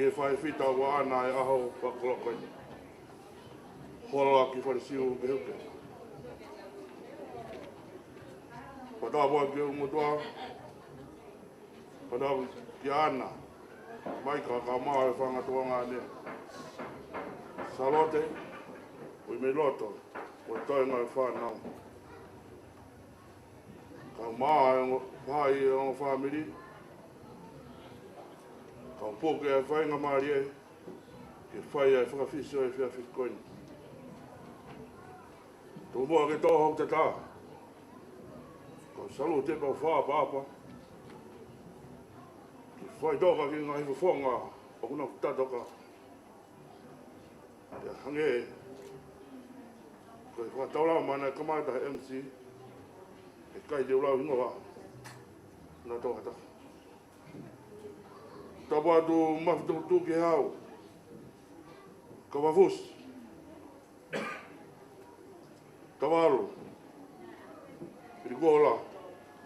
E whai whita wa ana e aho pakoloko. Hola ki Falesiu Hukehuke. Pada wa ki umutua. Pada ki ana. Mai ka maa e whangatua ngā nea. Salote, ui me loto, o toi ngai whanau. Ka maa e whai e o whamiri. Ka poke e whainga maari e. Ke whai e Fakafiefia e whiawhikoini. Tō mua ke tō hau te tā. Ka salu te pau whaa pāpa. Ke whai toka ki ngā hifu whonga o kuna tatoka. Te hange e. Ko e whataurau mana e kamata he MC. E kai te ulau hingoa. Nā toka taka. Tapu atu mawhitu tu ki hau. Ka wawus. Tawaro. Rikola.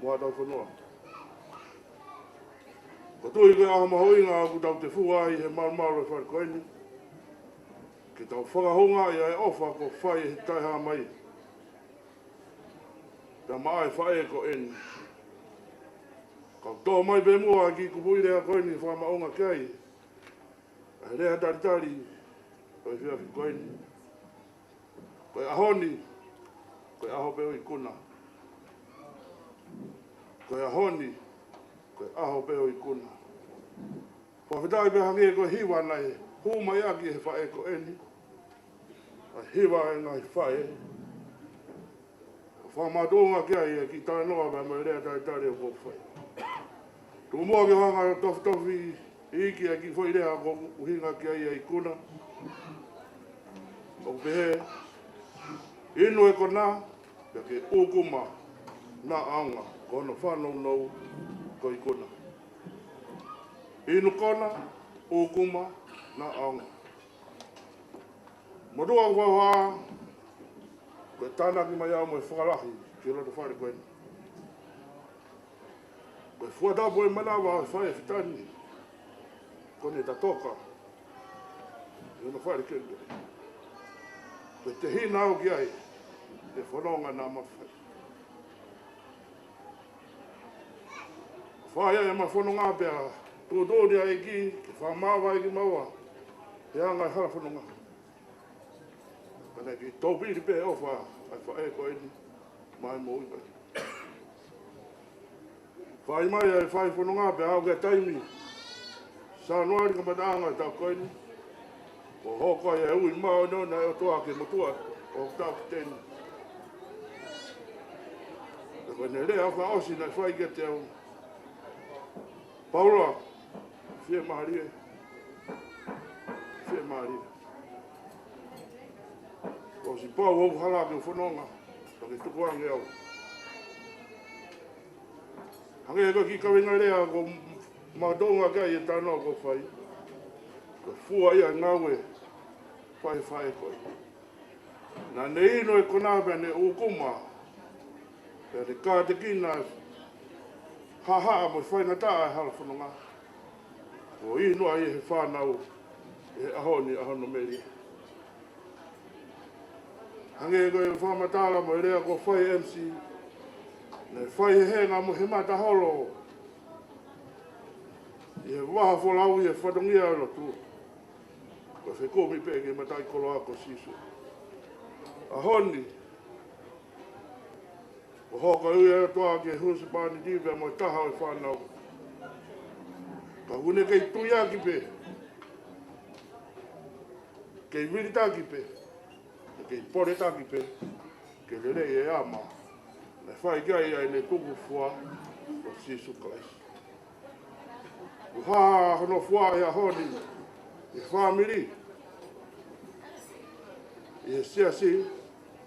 Mua tau whanua. Ko tui ke aha mahoinga aku tau te fuai he maru e wharikoini. Ke tau whakahonga ia e ofa ko whai he taiha mai. Pea maa e whai e ko eni. Kau tō mai pe mua ki kupui rea koini whamaonga kei. E rea taritari o e whiawhi koini. Koe ahoni, koe aho peo i kuna. Koe ahoni, koe aho peo i kuna. Whawhitai pe hangi e koe hiwa nei, huma iaki he whae ko eni. A hiwa e ngai whae. Whamatonga kia i e ki tae noa me mai rea taritari o kōwhai. Tū mua ki hanga tofi iki e ki whai rea ko uhinga kia i e i kuna. O pehe, inu e ko nā, pia ke ukuma nā aunga, ko hono whanau nou ko i kuna. Inu kona, ukuma nā aunga. Modua kwa waa, koe tānaki mai au mo e whakarahi, ki roto whare koe. Koe fuatapo e manawa e whae whitani, kone ta toka, ki roto whare kende. Koe te hina au ki ai, te whanonga nā mawhai. Whaia e ma whanonga pia, tōtori ai ki, ke whamawa i ki maua, te anga e hara whanonga. Kana ki tōpiri pe o wha, ai whae ko eni, mai mo iwa. Whai mai ai whai whanonga pia au kia taimi, sa noari ka mataanga i tau ko eni, ko hoko e ui mao nona e o toa ke motua, o tau ki tēni. E koe ne rea wha osi na whai ke te au. Paula, whia maharie. Whia maharie. O si pau hou hala ke whanonga, to ke tuku ange au. Hange e koe ki kawenga rea ko matonga kai e tānoa ko whai. Ko fua ia ngaue, whai whai koe. Nā ne ino e kona pia ne ukuma, pia ne kā te kina, ha mo whai na taa e hala whanonga. Ko ino ai he whanau, e ahoni ahono meri. Hange koe whamatala mo e rea ko whai MC, ne whai he henga mo he mata holo. I he waha wholau i he whatongia alo tu. Ko whi komi peke matai kolo ako sisu. Ahoni, ko hoka ui e toa ke husipani diwe mo taha o whanau. Ka hune kei tuia ki pe. Kei wirita ki pe. Kei poreta ki pe. Ke le rei e ama. Ne whai gai ai ne kuku fua o Sisu Christ. Uha hono fua e ahoni. I whamiri. I he siasi.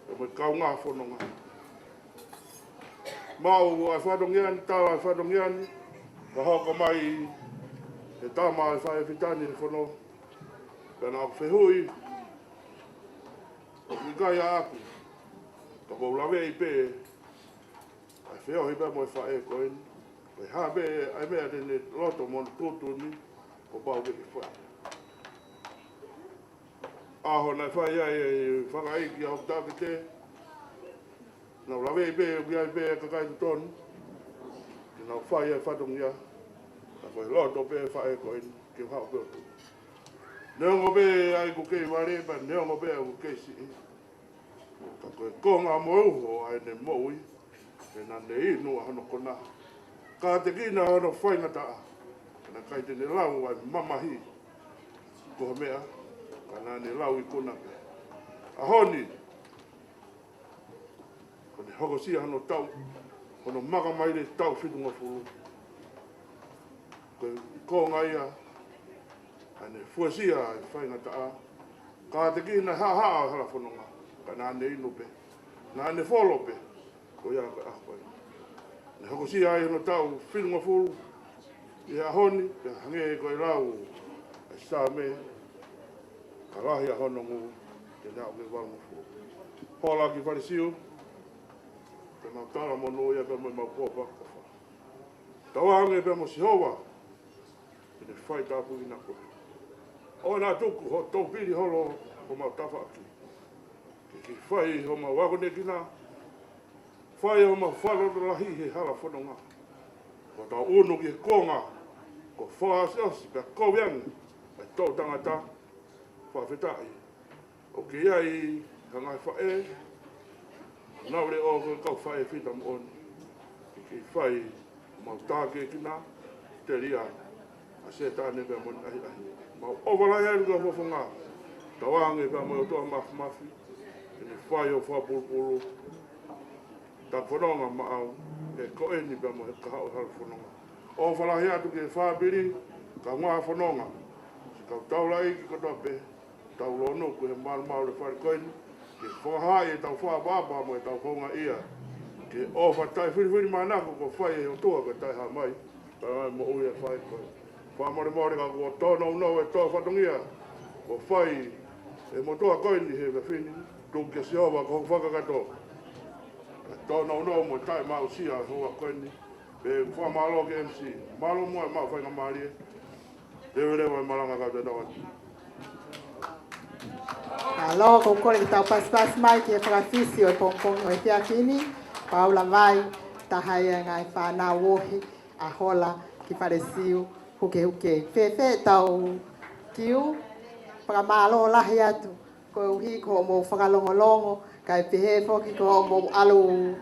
E mai kaunga whanonga. Mau ai whadongiani, tau ai whadongiani. Ka hoko mai he tama ai whae whitani he whano. Pena aku whehui. O ki gai a aku. Ka pou lawe i pe. Ai wheo hi pe mo e whae koeni. Ai ha be ai mea tene loto mo tutu ni. Ko pau ke whae. aho na whai ai whakai ki au tāke te. Nā lawe i bē, ui ai bē kakai tu tonu. Nā whai ai whatongia. Nā koe loto bē whae koe ki hao pēotu. Neongo bē ai kukei ware, pa neongo bē ai kukei si. Ka koe konga mo uho ai ne mo ui. E nā ne inu ahono kona. Ka te kina ahono whaingata a. Nā kai te ne lau ai mamahi. Ko mea, ka nā ne lau i kona pe. Ahoni, ko ne hokosia hano tau, kono maka mai le tau whitunga furu. Ko ngai a, ane fuasia ai whaingata a. Ka te kina ha hala whanonga, ka nā ne inu pe. Nā ne wholo pe, ko ia ka ahwai. Ne hokosia ai hano tau whitunga furu, i ahoni, te hange koe rau, e sā me, ka rahi ahono ngu, te nao ke warangu furu. Hola ki Falesiu, te mautara mono ia pe mo maupua kofa. Tawange pe mo sihowa, te whai tāpu i nako. O nā tuku, ho tau piri holo, ho mautafa aki. Ki whai ho ma wakone kina, whai ho ma wharoro rahi he hala whanonga. Ko tā unu ki konga, ko whaasi osi, pe kouyangi, e tau tangata, whawhetai. O ki iai, hangai whae, naure o koe kau whae whita mo oni. Ki whai, mau tāke kina, te ria, a se tāne pia moni ahi ahi. Mau owarai hai ruka whafunga, tawange pia mo toa mafi, ni whai o whapulpulu, ta whanonga maau, e koeni pia mo he kahau haru whanonga. O whalahi atu ke whabiri, ka ngā whanonga, kau taulai ki katoa pe, tau lono ku he maru le whare koeni, ke whahai e tau whababa mo e tau whaunga ia, ke o whatai whiri manako ko whai e o toa ko tai ha mai, ka mo ui e whai koe. Whamore ka kua tōna unau e tō whatongia, ko whai e mo toa koeni he whini, tō ke siova ko whakakato. Tōna unau mo tai mau sia hoa koeni, pe whamalo ke MC, malo mua e mau whainga marie, rewa malanga ka te tawati. Alo, ko kore ki tau pas mai ki e Fakafiefia o pongpong o e Fiakini, paula mai, tahai e ngai whanā wohi, a Hola ki Falesiu, Hukehuke. Fe tau kiu, whakamalo lahi atu, ko uhi ko mo whakalongolongo, kai pehe foki ko mo alu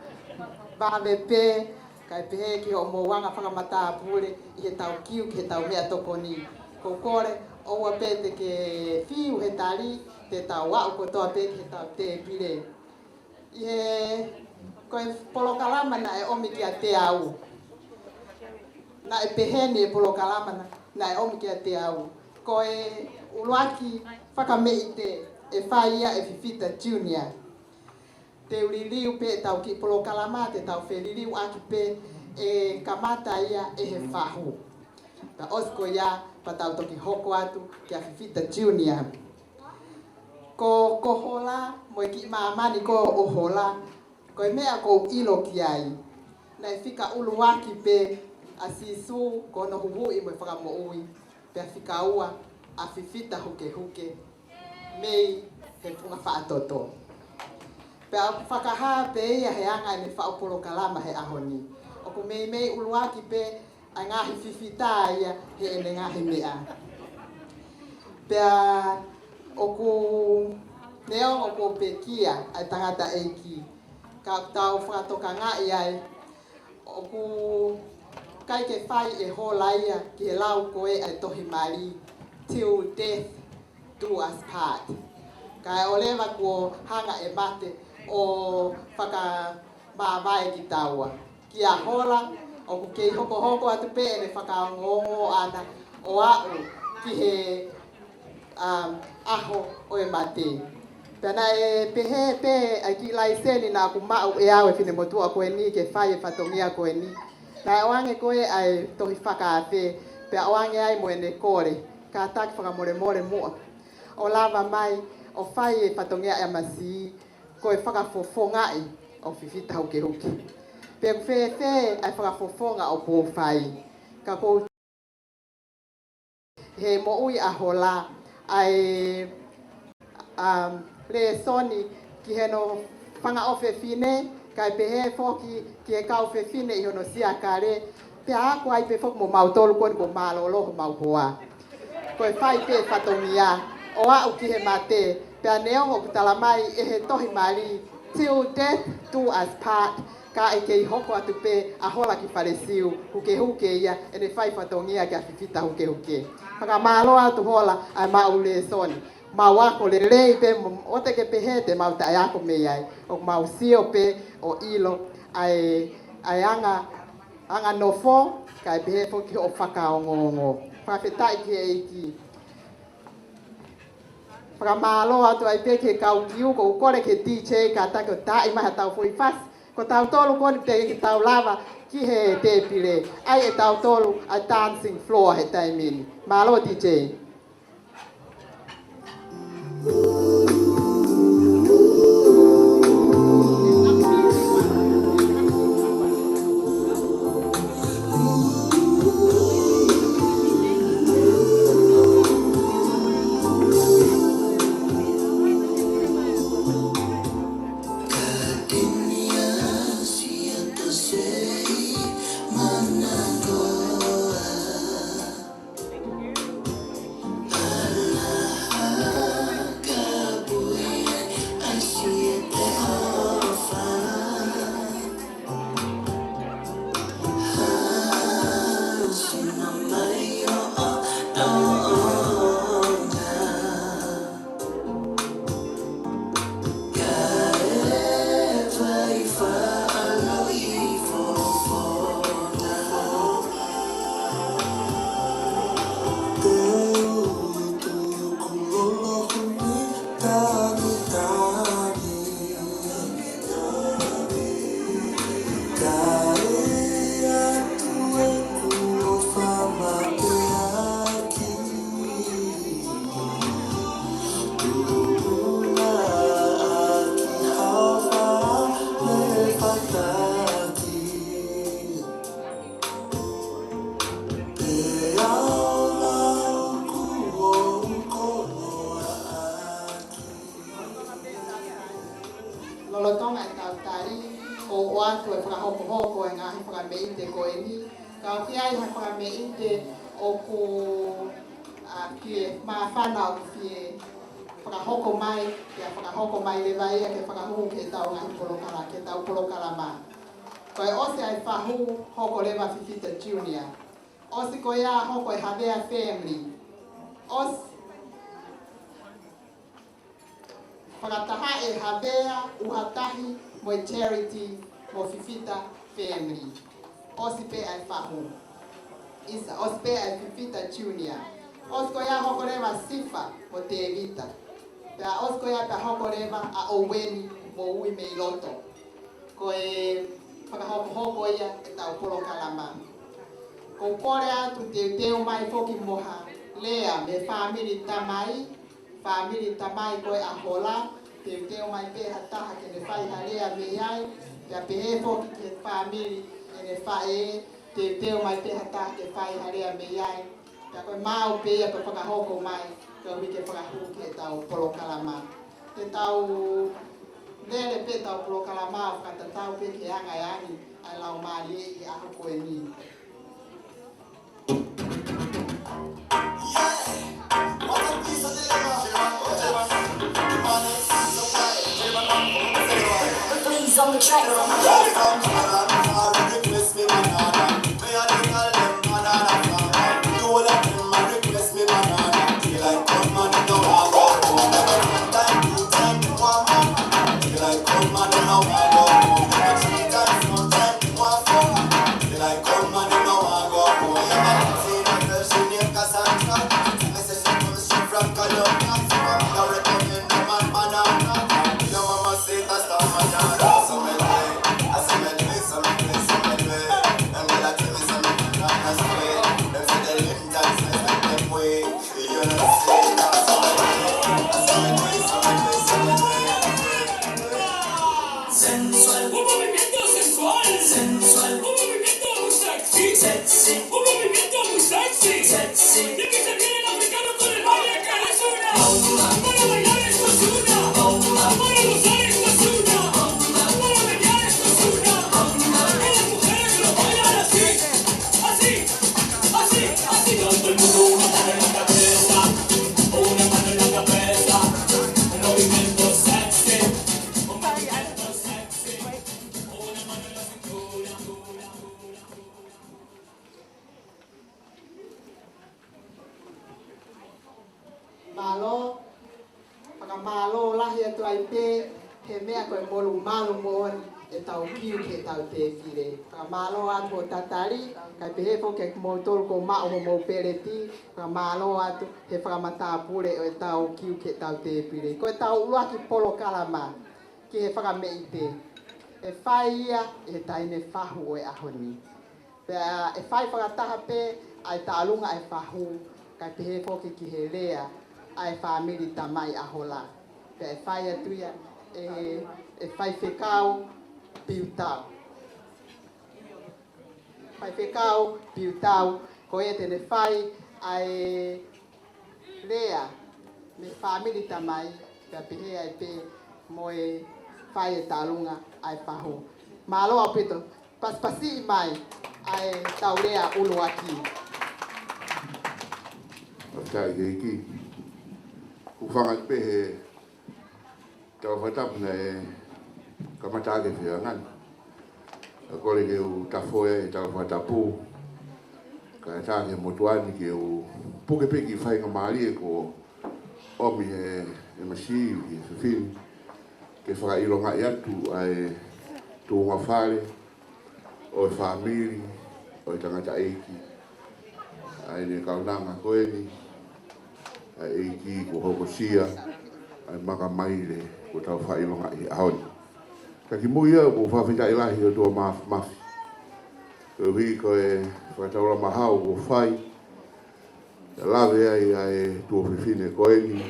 vavepe, kai pehe ki o mo wanga whakamata apure, i he tau kiu ki he tau mea tokoni. Ko kore, oua pe te ke fiu he tari, te tau wau ko toa pe ki he tau te pire. I he koe polokalamana e omi ki a te au. Na e peheni e polokalamana na e omi ki a te au. Koe uluaki whakameite e whaia e Fifita Junior. Te uririu pe tau ki polokalama, te tau wheririu aki pe e kamata ia e he whahu. Ta osko ia pa tau toki hoko atu ki a Fifita Junior. Ko Hola, mo e ki maamani ko o Hola, ko e mea ko ilo ki ai. Na e whika uluaki pe a sisu ko no huhui mo e whakamo ui. Pe a whika ua a Fifita Hukehuke, mei he punga whaatoto. Pe a whakaha pe ia he anga ne whaopolo kalama he ahoni. O ko mei uluaki pe a ngahi Fifita ia he ene ngahi mea. Pe a oku neongo ko pekia ai tangata eiki. Ka tau whakatoka ngai ai. Oku kai ke whai e Hola ia ki he lau koe ai tohi mari. Till death do us part. Kai o lewa ko hanga e mate o whaka mawai ki taua. Ki a Hola, oku kei hoko atu pe e whakaongongo ana o au ki he aho o e mate. Pena e pehe pe a ki laiseni na ku mau e au e whine motua koe ni ke whai e whatongia koe ni. Na e oange koe ai tohi whakaafe, pe a oange ai mo e ne kore, ka taki whakamore mua. O lava mai, o whai e whatongia e masi, koe whakafofongai o Fifita Hukehuke. Pe whewhe ai whakafofonga o pō whai. Ka kou he mo ui a Hola ai le soni ki heno panga ofe fine kai pehe foki ki e kau fe fine i hono sia kare pe ako ai pe fok mo mau tolu kon ko malolo mau hoa ko fai pe fatomia o a uki he mate pe aneo o talamai e he tohi mali till death do us part ka e kei hoko atu pe a hola ki Falesiu Hukehuke ia e ne fai fatongia ki a fifita Hukehuke paka malo atu hola ai maule soni mawako le lei pe o te ke pehe te mau ta yako me ai o mau sio pe o ilo ai anga nofo kai pehe fo ki o whakaongongo whawhetai ki e ki whakamalo atu ai pe ke kau kiu ko ukore ke DJ ka tako ta ima tau fui fas ko tau tolu ko te ki tau lava ki he te pile ai e tau tolu a dancing floor he taimin malo DJ lolotong ai tau tari o watu e whakahoko e ngahi whakameite ko e ni. Ka ki ai ha whakameite o ko ki maa whanau ki whakahoko mai, kia whakahoko mai le vai e ke whakahuhu ke tau ngahi polokala, ke tau polokala ma. Ko e osi ai whahu hoko lewa Fifita Junior. Osi ko ia hoko e Havea family. Osi whakataha e Havea uhatahi mo charity mo Fifita family. Osi pe ai whahu. Isa osi pe ai Fifita Junior. Osi ko ia hoko lewa Sifa mo Te Evita. Pea osi ko ia pe hoko lewa a Oweni mo ui mei loto. Ko e whakahoko ia e tau polo kalama. Ko kore atu te teo mai foki moha lea me family tamai koe a Hola, te teo mai pe hataha ke ne whai harea me iai, pia pe he foki ke family e ne whae, te teo mai pe hataha ke whai harea me iai, pia koe mau pe ia pe whakahoko mai, ke ui ke whakahuku ke tau polo kalama. Te tau lele pe tau polo kalama, whakata tau pe ke angai angi, ai lau maari e i aho koe ni. Please on the track. Some malo whakamalo lahi atu ai pe he mea koe molu malu mo e tau kiu ke tau te whire. Whakamalo atu o tatari, kai pehe po ke mo tolu ko mao mo pereti, whakamalo atu he whakamata pure o e tau kiu ke tau te whire. Ko e tau uaki polo kalama ki he whakamei te. E whai ia e taine whahu o e ahoni. Pea e whai whakataha pe ai taalunga e whahu, kai pehe po ki he rea ai whamiri tamai a Hola. Pea e whai atu ia e whai whekau piutau. Whai whekau piutau, ko e te ne whai ai rea me whamiri tamai, pea pehe ai pe mo e whai e taalunga ai whahu. Malo au pito, paspasi mai ai tau rea ulu aki. Tai ki. Ufanga pe he tau whatapuna e kamatake whia ngan. A kore ke u tafoe e tau whatapu. Ka e tāke motuani ke u puke peki whainga maari e ko omi e masiu ki e whiwhini. Ke whakaironga i atu ai tūnga whare o e whamiri o e tangata eiki. Ai ne kaunanga koeni. Ai eiki ko hokosia. Ai maka maile ko tau whailonga i ahoni. Ka ki muia ko whawhita ilahi o tua mafi. Ko hui ko e whakataura mahau ko whai. E lawe ai tua whiwhine koeni.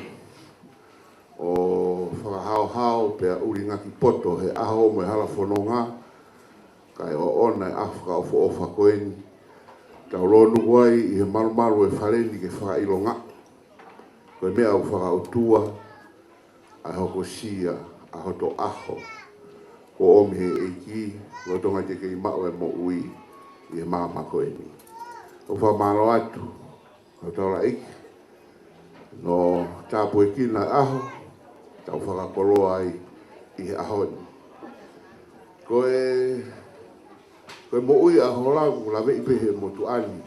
O whakahau pea uri ngaki poto he aho mo e hala whanonga. Kai o ona e Afrika o whaofa koeni. Tau ronu wai i he maru e whareni ke whakailonga. Ko e mea au whakautua. A hoko sia, a hoto aho, ko omi he eiki, rotonga te kei mao e mo ui, i he māma koe ni. O whamaro atu, o taura eiki, no tāpu e kina aho, tau whakakoroa ai i he aho ni. Koe mo ui aho lagu, la vei pehe motu ani,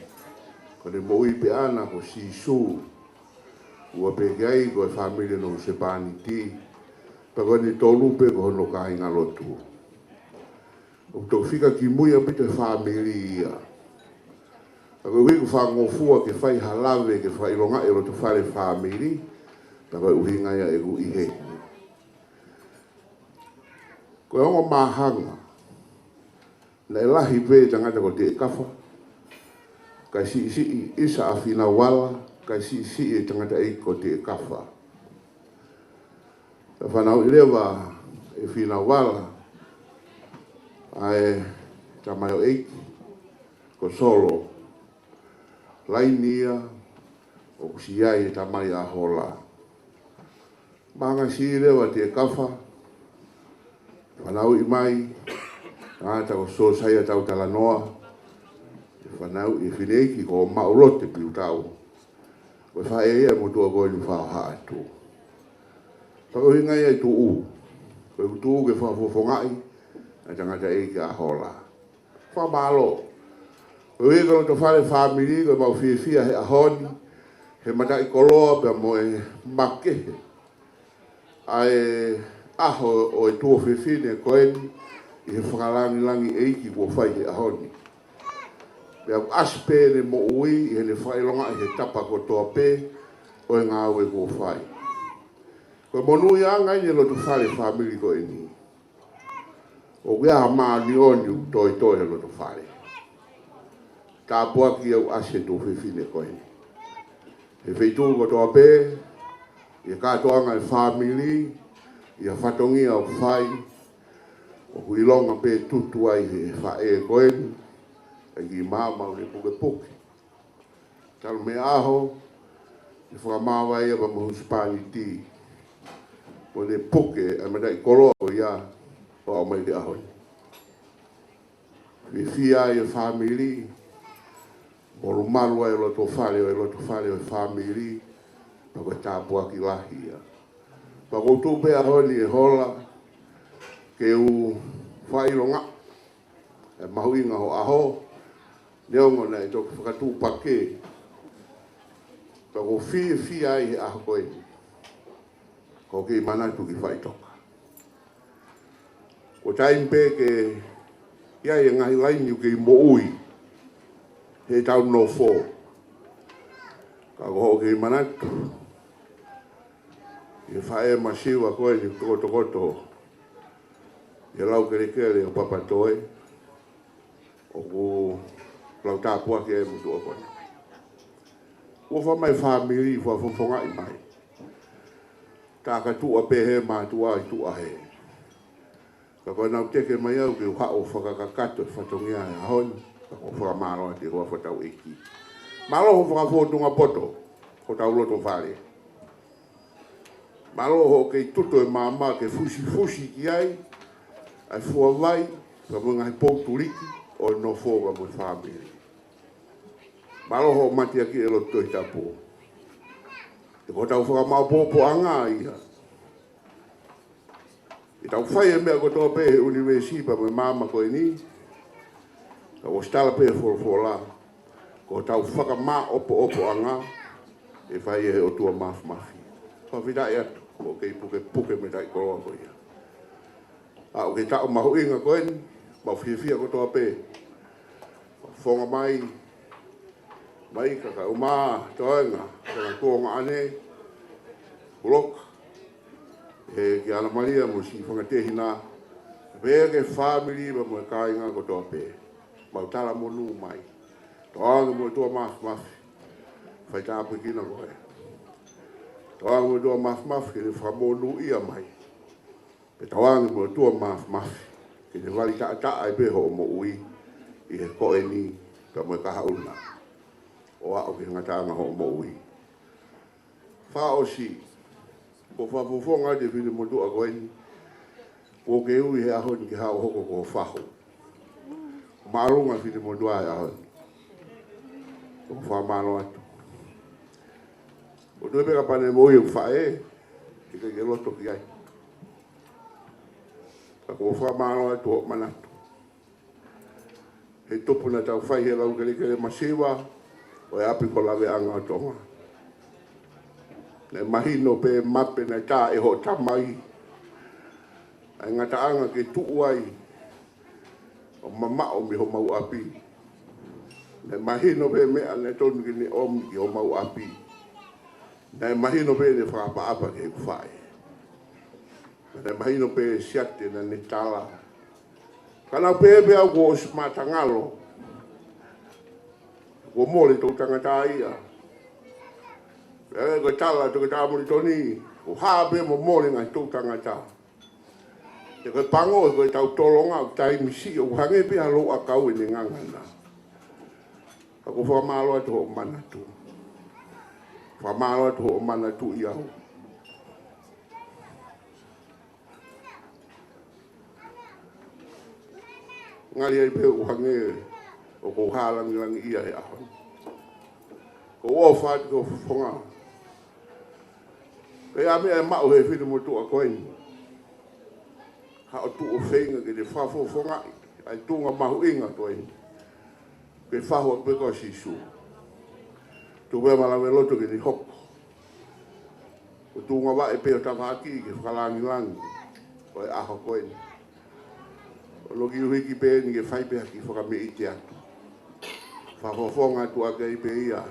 ko ne mo ui pe ana ko sisu, ua peke ai ko e whamile no se pani ti. Pako ni tolu pe ko hono ka inga lotu. O tau whika ki muia pita whamile ia. Pako hui ku whangofua ke whai halawe ke whai ronga e roto whare whamile. Pako uhinga ia e ku ihe. Ko e ongo mahanga. Na e lahi pe tangata ko te kafa. Kai si isa a whina wala. Kai si e tangata e ko te kafa. Ta whanau i rewa e whina wala. Ai tamai o eiki. Ko solo. Lainia. O kusiai e tamai a Hola. Manga si i rewa te kafa. Whanau i mai. Ata ko so saia tau talanoa. Whanau i whineiki ko maulote piu tau. Ko whae ea mo tua koe ni whao haa atu. Pako hinga ia i tu u. Ko i tu u ke whafofongai. A tangata e ki a Hola. Wha malo. Ko i kono to whare whamiri. Ko mau whiwhia he ahoni. He mata i koloa pe mo e makehe. Ai aho o e tua whiwhine koe ni. I he whakalangi eiki kua whai he ahoni. Pea aspe ne mo ui, i he whailonga i he tapa ko toa pe, o e ngā ue kua whai. Koe monu i anga i lo tu whare whamiri ko e ni. O wea maa ni oni u toi lo tu whare. Tā pua ki au ase tu whiwhine ko e ni. He wheitu ko toa pe, i katoanga i whamiri, i a whatongi au whai, o huilonga pe tutu ai he whae koeni, e ki māma ure puke. Talu me aho, i whakamawa e wa mahuspani ti. Mo le puke, e mada i koroa o ia, o au mai le aho. Whiwhia e whamiri, o rumaru e loto whare o e whamiri, pa koe tāpua ki lahia. Pa kou tupe aho ni e Hola, ke u whaironga, e mahuinga ho aho, neongo na e toku whakatū pake, Fakafiefia ai a koe. Ko ke mana tu ki fai toka. Ko taim pe ke ia e ngai laini ke mo ui. He tau no fo. Ka ko ke mana tu. E fai masiwa koe ni koto. E lau kere o papatoe. O ko lau tāpua ke e mutu o koe. Ua wha mai whamiri wha whafonga i mai. Tā ka tua pehe mātua i tua he. Ka koe nau teke mai au ke hao whakakakato e whatongia e ahoni. Ka koe whakamaro te hoa whatau eki. Malo ho whakafotunga poto. Ko tau loto whare. Malo ho kei tuto e māma ke fusi ki ai. Ai fua vai. Ka mga he pouturiki. O no fōga mo whamiri. Malo ho mati aki e loto i tapo. E ko tau whakamau pōpo anga ia. I tau whai e mea ko tō pe universipa me māma koe ni. Ka o stala pe la. Ko tau whakamā opo anga. E whai e o tua mafi. Ka whita e atu. Ko kei puke me tai koroa koe ia. A o kei tau mahu inga koe ni. Mau whiawhia ko tō pe. Whonga mai. Mai ka uma toenga. Ka kōnga ane. Blok. E ki ana Maria mo si whangatehi nā. Pea ke family ma mo kāinga ko tō pe. Mau tala mo nū mai. Toanga mo tua mafi. Whai tāpu kina koe. Toanga mo tua mafi ke ne whamonu ia mai. Pe toanga mo tua mafi. Ke ne wali taa ai peho o mo ui. I he koe ni ka mo kahauna. O a o ke ngatanga ho mo ui. Wha o si. Ko whafufonga de whine mo tua koe ni. Ko ke ui he ahoni ki hao hoko ko whaho. Marunga whine mo tua e ahoni. Ko whamano atu. O tue peka pane mo i whae. Ki ke loto ki ai. Ko whamano atu o manatu. He topu na tau whai he lau kere masiwa. O e api ko lawe anga o tonga. Ne mahino pe mape na tā e ho tamai. Ai ngata anga ke tuuai. O mamao mi ho mau api. Ne mahino pe mea ne tonu ki ne omi ki ho mau api. Ne mahino pe ne whakaapa ke whae. Ne mahino pe siate na ne tala. Kana pe au ko smatangalo. Ko mole tau tangata ia. E ko tala to ka mo toni. O habe mo mole ngai tau tangata. E ko pango ko tau tolonga tai misi o hange pe alo akau ni ngangana. Ko fa malo to manatu. Fa malo to manatu ia. Ngali ai pe o hange o ko halang ia e ahon. Ko o fa ko fonga. Ke a me ma o he fini mo tu a koin. Ha o tu o feinga ke de fa fonga ai tunga mahu inga koin. Ke fa ho pe ko sisu. Tu ve mala ve loto ke di hok. O tunga va e pe o tavaki ke falangi lang. Ko a ho koin. O logi hiki pe ni ke fai pe ki foka me itia. Fa fonga tu a ke pe ia.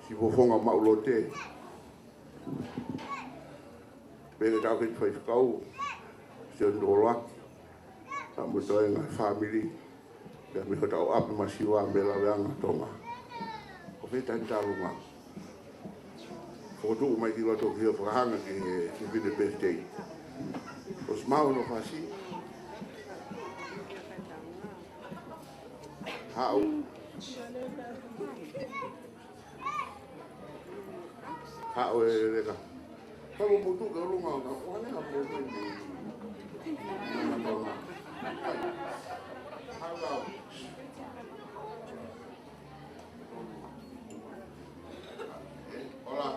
Si fonga ma ulote. Pega tau ke fai kau. Se ndolak. Ta mo toi nga family. Ya mi tau ap masiwa bela wanga tonga. O fe tan talunga. O tu mai ki loto ki o hanga ki vide birthday. O smau no fasi. Hau. Hau e reka. Kau mo tu ka lunga ka kone ka mo ni. Hau. Hola.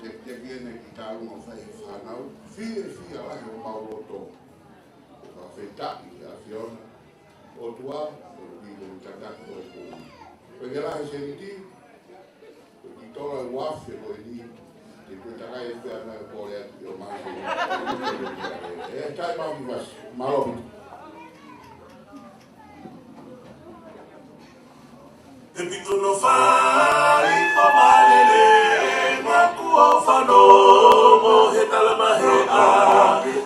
Te viene quitar un ofensa, ¿no? Sí, la yo Paulo to. La feta y la fiona. O tua, digo, un tataco. Porque la gente tola wafe ko ni e ko tara e pe ana ko le o ma e tai ma mi vas malo e pito no fai o malele ma ku o fano mo he tala ma he a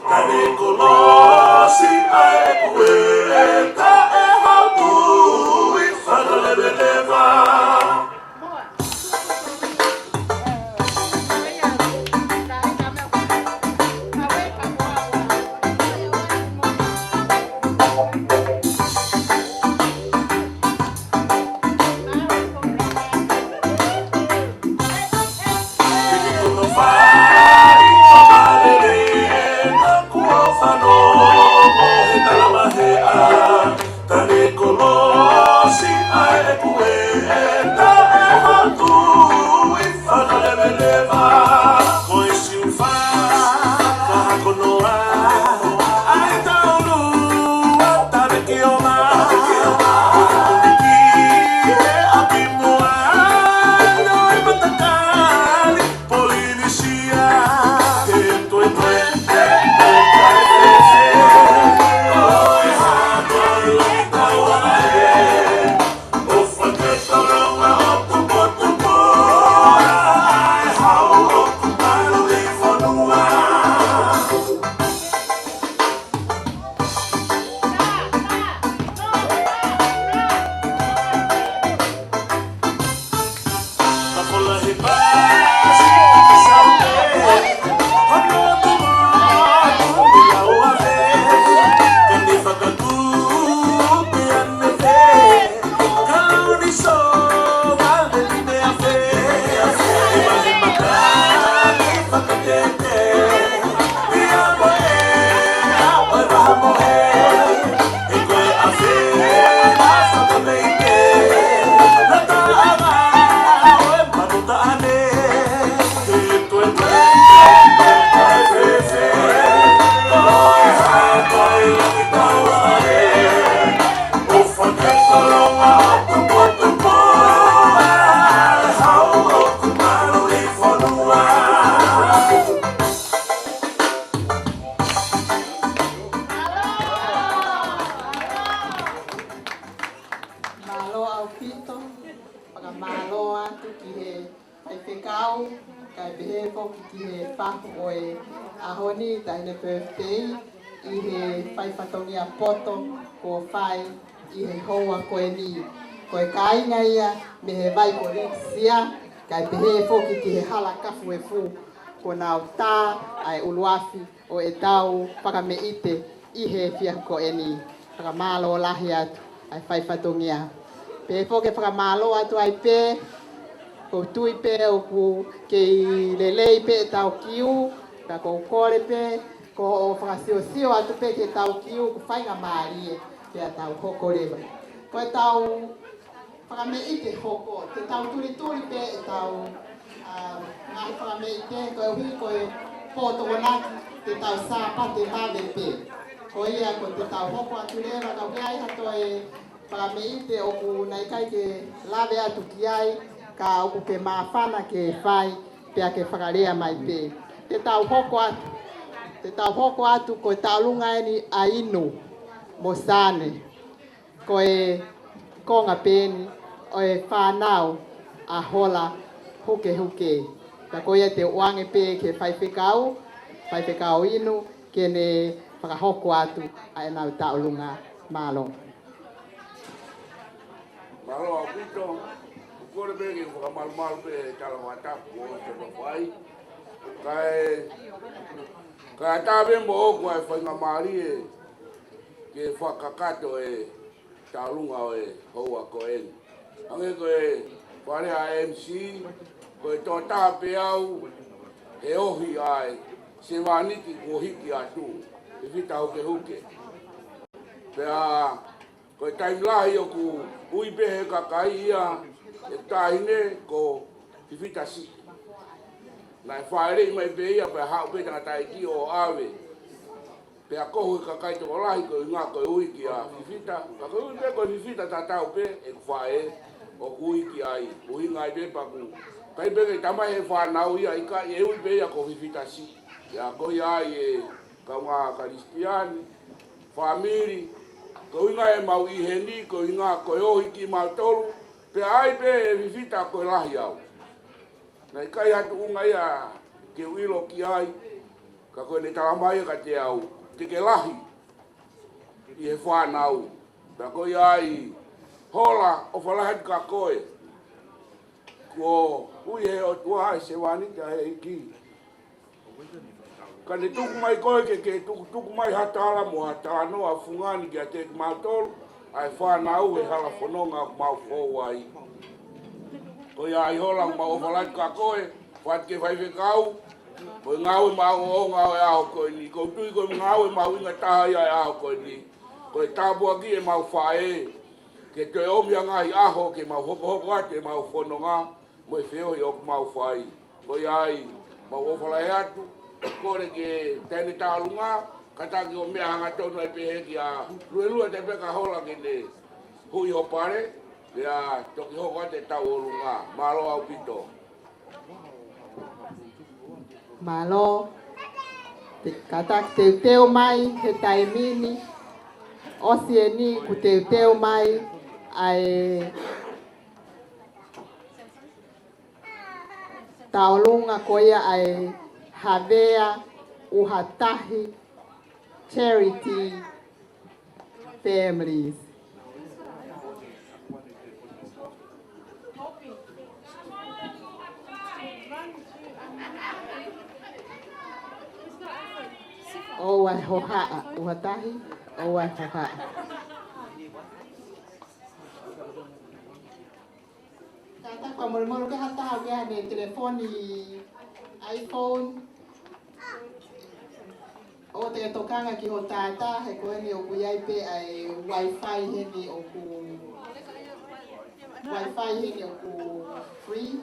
tane kolosi ai kue ta e ha tu i fano leve leva Ahoni taine birthday I he whai whatongia poto ko whai I he hoa koe ni. Koe kāinga ia me he vai ko riksia kai pehe foki ki he hala kafu e fu ko nau tā ai uluafi o e tau whakameite I he fia ko e ni. Whakamalo lahi atu ai whai whatongia. Pehe foki whakamalo atu ai pe ko tui pe o ku kei lelei pe tau kiu ka ko kore pe ko o whakasio atu pe ke tau kiu ku whainga maari pe a tau hoko rewa. Ko e tau whakameite hoko, te tau turi pe e tau ngahi whakameite ko e hui ko e poto wanaki te tau sāpa te mawe pe. Ko ia ko te tau hoko atu rewa ka hui ai hato e whakameite o ku nai kai ke lawe atu ki ai ka oku ke mawhana ke whai pea ke whakarea mai pe. Te tau hoko atu ko e taulunga eni a inu mo sane. Ko e konga peni o e whanau a Hola Hukehuke. Ka ko ia te oange pe ke whaiwhekau inu ke ne whakahoko atu a e nau taulunga malo. Malo a pito. Kore begi whakamalu pe tala watapu o te whai. Kai tawe mo oku ai whainga maari e ke whakakato e taurunga o e houa ko eni. Ange ko e whare a MC, ko e tō tāpe au e ohi ai se wāniki ko hiki atu e whita Hukehuke. Pea ko e taimlahi o ku ui pehe kakai ia e tāhine ko whita si. Nai whaere mai pe ia pe hau pe tanga tai ki o awe. Pe a kohu ka kai toko lahi ko i ngā ko i ui ki a whiwhita. Ka ko ui pe ko i whiwhita tā tau pe e whae o ui ki ai. Ui ngai pe paku Kai bege tamai he whanau ia ika i eui pe ia ko vivitasi. Ia ko ia e kaunga karistiani, famiri, ko inga e mau i heni, ko inga ko ohi ki mau tolu, pe ai pe e vivita ko lahi au. Na ika ia tu unga ia ke uilo ki ai, ka koe ne talamai ka te au, te ke lahi, i he whanau. Na ko ia i hola o whalahet ka koe, ko ui he o tua se wani ka he iki. Ka ne tuku mai koe ke tuku mai hatala mo hatano a fungani ki a te mautolu, ai whanau he hala whanonga mau fōwai. Ko ia i hola mau whalai ka koe, what ke whaiwe kau, ko ngau mau o ngau e aho koe ni, ko tui ko ngau e mau inga taha ia e aho koe ni, ko e tāpua ki e mau whae, ke te omia ngahi aho ke mau hoko ate mau whanonga, mo e whio i oku mau whai. Ko ia i mau o whalai atu, kore ke tēne tālunga, kataki o mea hanga tono e pehe ki a lua te peka hola ke ne hui ho pare, ia toki hoko ate tau o lunga, malo au pito. Malo, te katak te teo mai he taimini, osi e ni ku te teo mai ai taolunga koia ai havea uhatahi charity families. O ai hoha uhatahi, o ai hoha. Tata kwa moro ke hata ha ke ne telefoni iPhone. O te tokanga ki ho tata he ko ni o kuiai pe ai wifi he ni o ku wifi he ni o ku free.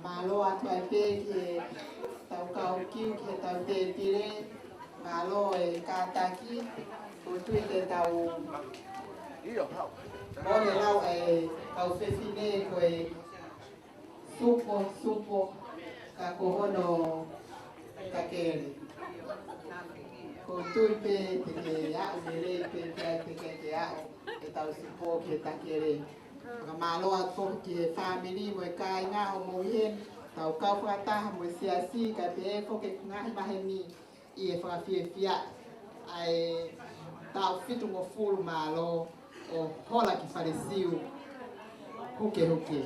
Malo atu ai pe ki tau kau kiu ki tau te tire, malo e kātaki, o tui te tau mone lau e tau whewhine koe supo ka kohono ka kere. Ko tui pe te ke au mere pe te au e tau supo ke ta kere. Ka malo atu ki e family mo e kai ngā o mo hen, tau kau whakataha mo e siasi ka pe e ko ke ngahi maheni i e Fakafiefia ai tau fitu mo fulu malo o Hola ki Falesiu Hukehuke.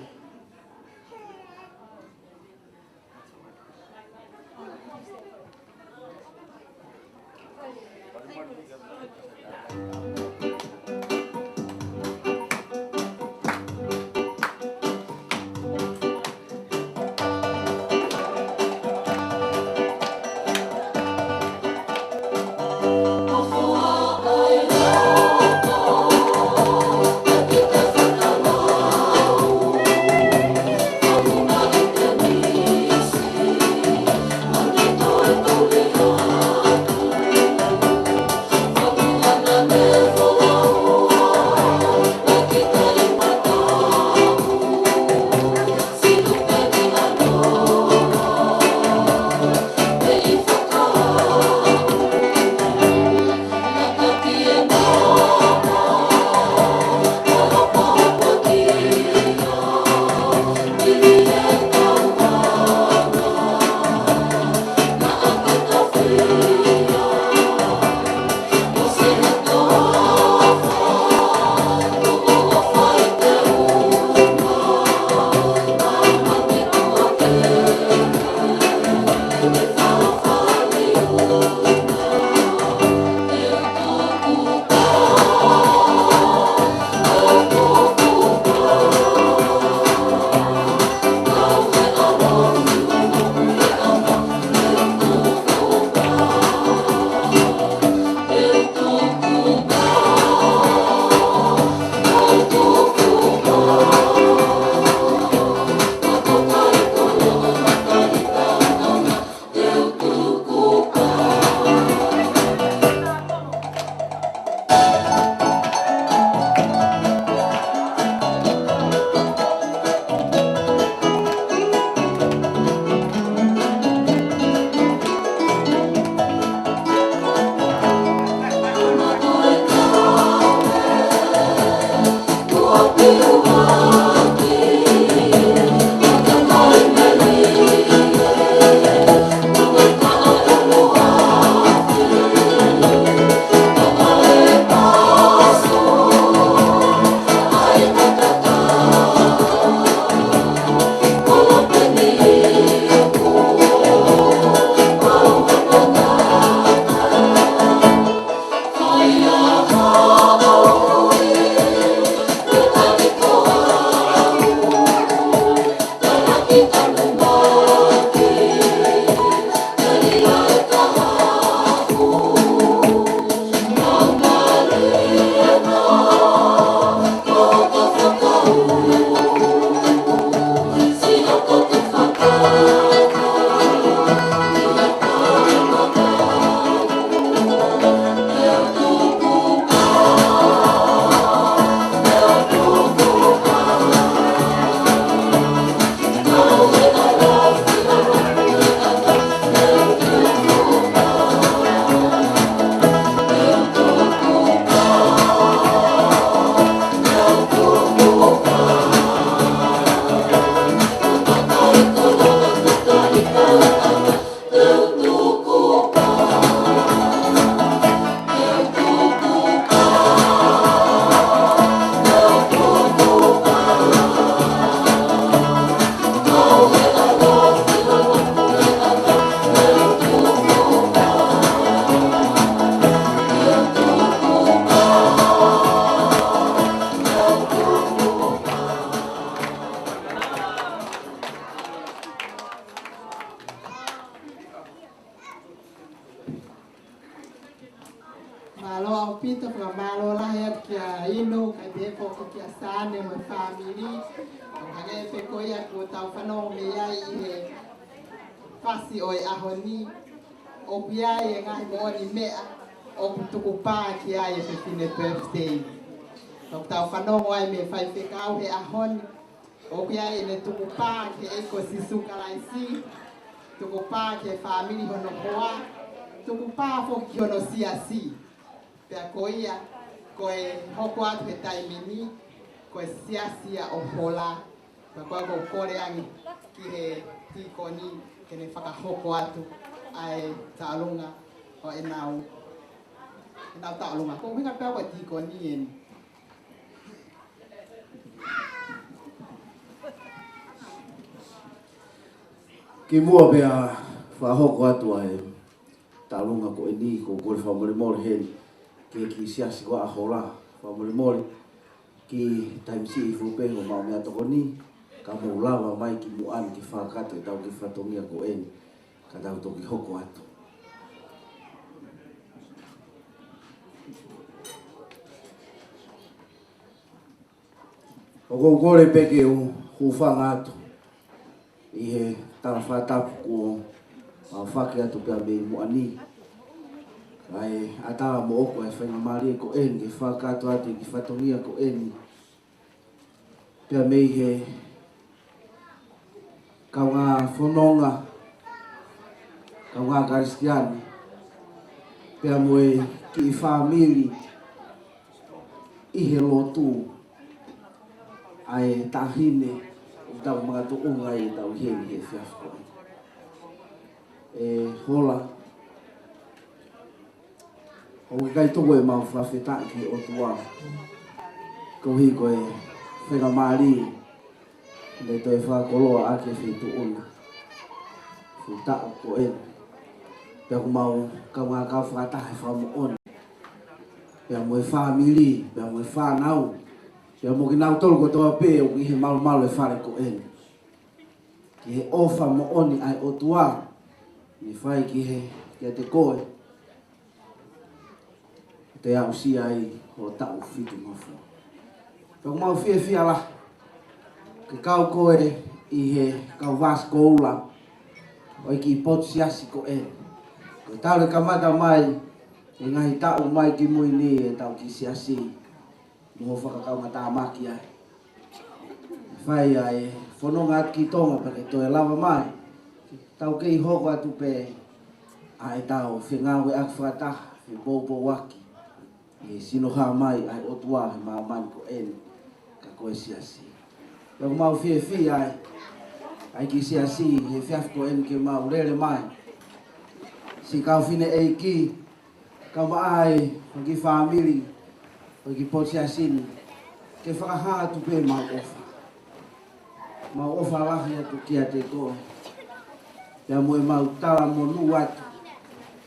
pita para malo lah ya kia ino kai beko kia sane mo family kage peko ya ko tau fano me ya i fasi oi ahoni o bia e ngai mo ni mea o tuku pa kia e fine birthday o tau fano ai me fai pekau he ahoni o bia e ne tuku pa ke e ko sisuka laisi tuku pa ke family hono koa tuku pa fo kiono siasi pea koia koe hoko atu he taimini koe siasia o Hola pa koe ko kore angi ki he tikoni kene whakahoko atu ai tālunga o e nau tālunga ko hinga pea koe tikoni eni ki mua pea whahoko atu ai tālunga ko e ni ko kore whamore mori heni ki siasi ko a Hola whamore mori ki taimsi i fupengo mao mea toko ni ka mau lawa mai ki muan ki whakate tau ki whatongia ko eni ka tau toki hoko atu. O kore peke o hufanga atu i he tala whatapu ko a whake atu pia me muani ai atala mo oko e whainga maria ko eni ke whakato atu ki whatongia ko eni pia mei he kau ngā whanonga kau ngā karistiani pia moe ki i whamiri i he lotu ai tahine o tau mga tuunga i tau heni he whiafko e Hola o kai toko e mau whawhetaki ki o Ouau ko hi ko e whenga maari le toi whakoloa ake whitu una whitao ko e pia ku mau ka ngā kau whakatahe whamu on pia mo e whamiri pia mo e whanau pia mo ki nau tolu ko toa pe o ki he malu malu e whare ko e ki he ofa mo oni ai o Ouau ni whai ki he kia te koe te au si ai o tau whitu mafu. Pau mau fia la ke kau koe i he kau Ouau o ki pot siasi ko e. Ko tau le kamata mai e ngahi tau mai ki mui ni e tau ki siasi mo whakakau ngata amaki ai. Whai ai whanonga at ki tonga pa ke toe lava mai tau ke i hoko atu pe ai tau whengawe ak whakataha whi bobo waki e sinoha mai ai o Ouau he maamani ko eni ka koe siasi. Pau mau fia ai ki siasi he whiaf ko eni ke mau rere mai. Si kau fine e ki kau maai ki whamiri o ki pot siasini ke whakaha atu pe mau ofa. Mau ofa lahi atu kia te koe. Pea moe mau tala mo nu atu.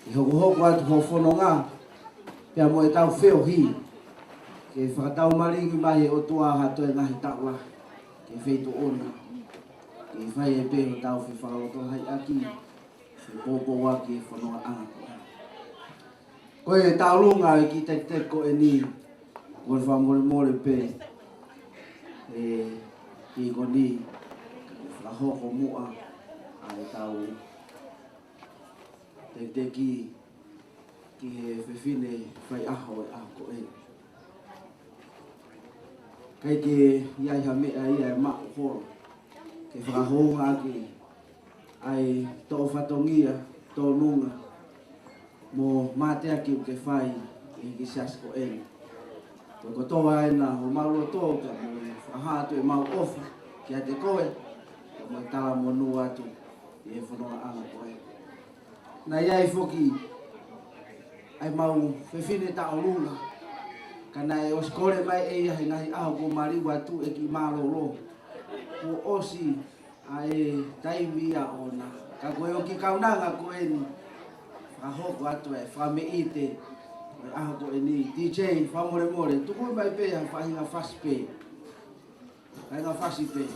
I hoko atu ho whanonga. Pea moe tau wheo hi. Ke whakatau maringi mai o Ouau hato e ngahi tau la. Ke wheito ona. Ke whai e peho tau whi whakaroto hai aki. Whi popo waki e whanonga anga koe. Koe tau lunga e ki te ko e ni. Koe whamore pe. E ki ko ni. Whakahoko mua. Ai tau te ki he whewhine whai aho e aho ko e. Kei ke iai ha mea ia e mao horo. Ke whakahonga ki ai tō whatongia, tō nunga. Mo mātea ki u ke whai i ki sias ko e. Koe ko tō aina o mauro tō ka mo e whahātu e mau ofa ki a te koe. Mo e tala mo nu atu i e whanonga anga ko e. Na iai whoki ai mau whewhine ta o lunga. Kana e oskore mai e iahi ngahi aho ko mariwa tu e ki maroro. Ko osi a e taimia ona. Ka koe o ki kaunanga ko e ni. Whahoko atu e whame ite. Koe aho ko e ni. DJ whamore more. Tuku mai pe a whahinga whasi pe. Whahinga whasi pe.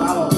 Alo.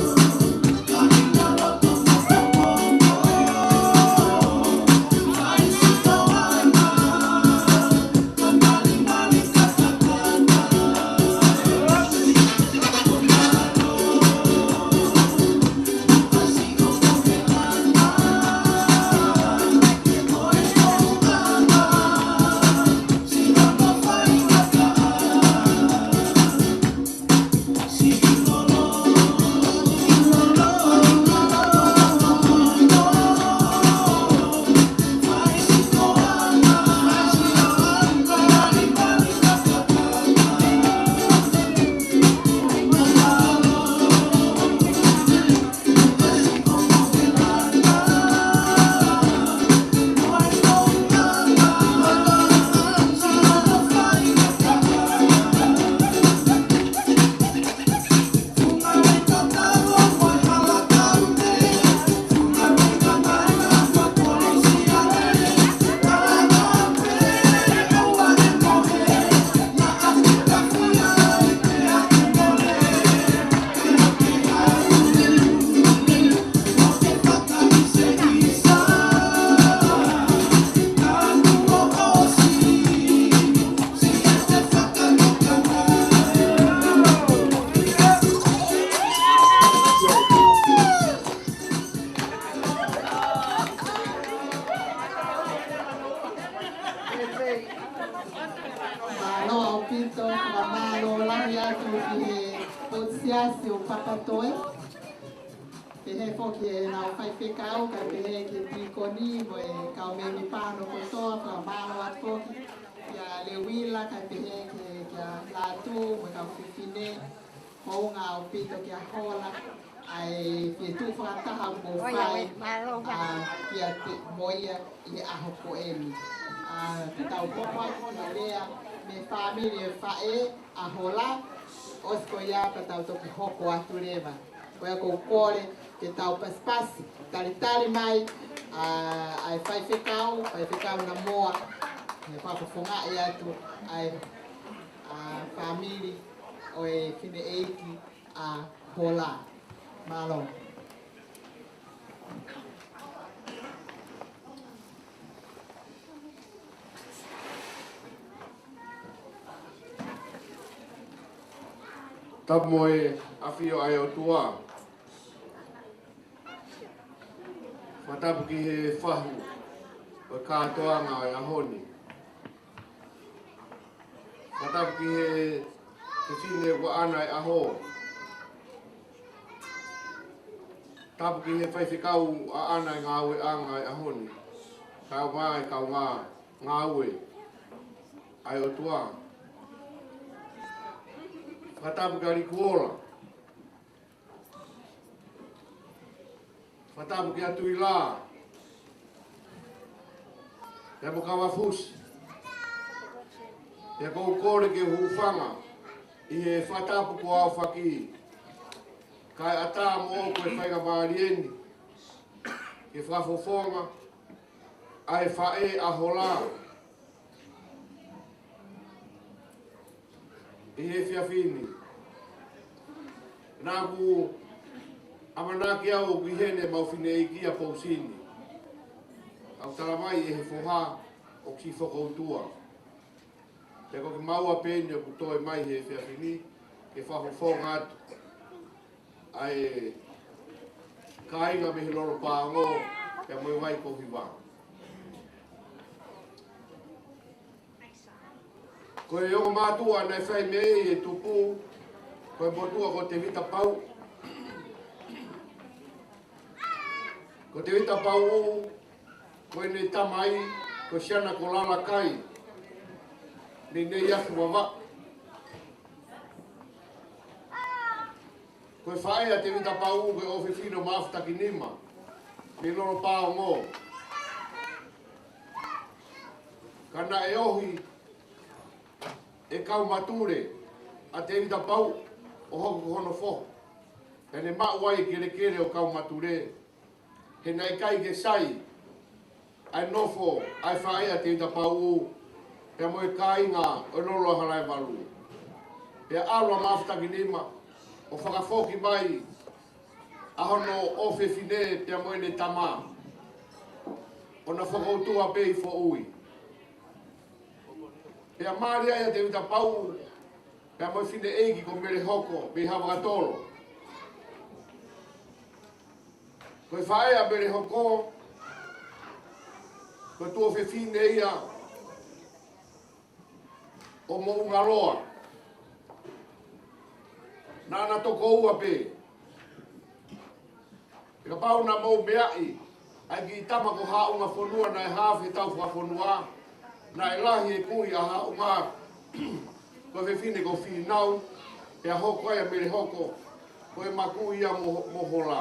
siasi o papatoe. Ke he foki e nau whaiwhekau, ka ke he ke tikoni, mo e kau me mi pāno kotoa, ka mālo at foki. Kia le wila, ka ke he kia lātu, mo kau whiwhine, hounga o pito kia hola. Ai ke tu whakataha mo whai, kia te moia i aho ko emi. Tau popa na lea me family e whae a Hola, osko ia pa tau toki hoko atu rewa. Koea kou kore ke tau paspas, tari mai, ai whaiwhekau na moa, me whakawhonga i atu, ai family o e whine eiki a Hola. Malo. Tapo e awhio ai o tua. Whatapu ki he whahu o kātoanga o ahoni. Whatapu ki he whine wa ana e aho. Tapu ki he whaiwhikau a ana e ngā ue anga e ahoni. Kau mai kau ngā ue ai o tua. Whatapu ki arikuola. Whatapu ki atu i lā. Te mo kawa fusi. Te kou kore ke hufanga. I he whatapu ko au whaki. Kai ata mo o koe whaiga maarieni. Ke whafofonga. Ai whae a Hola. I he whiawhini. Nā ku amanaki au ki hene mauwhine i kia pausini. Au tala mai e he whoha o ki whakautua. Te ko ki maua pēne ku toi mai he whiawhini. Ke whafofonga atu. Ai kāinga me he loro pāngo. Ke mai wai ko hiwa. Koe o mātua nei whai mei e tupu, koe motua ko te vita pau. Ko te vita pau o, koe nei tamai, koe siana ko lala kai. Nei nei afu wawa. Koe whae a te vita pau o, koe ofi whino maafutaki nima. Nei loro pāo ngō. Kana e ohi, e kau mature a te vita pau o hoku hono fo. E ne mauai kere o kau mature. He nei kai ke sai. Ai nofo, ai whae a te vita pau o. Pe moe kāinga o lolo harai walu. Pe arua mafutaki nima. O whakafoki mai. Ahono ofe fine pe moe ne tama. O na whakautua pei fo ui. Pea maari ai a te vita pau, pea moi whine eiki ko mere hoko, me hawa katoro. Koe whae a mere hoko, koe tua whi whine ia, o mo ungaroa. Nāna toko ua pe. E ka pau na mou meai, ai ki tama ko haunga whonua na e hawhi tau whafonua. Na e lahi e kui a hao ngā koe whiwhine ko whini nau e a hoko ai a mere hoko koe makui ia mo Hola.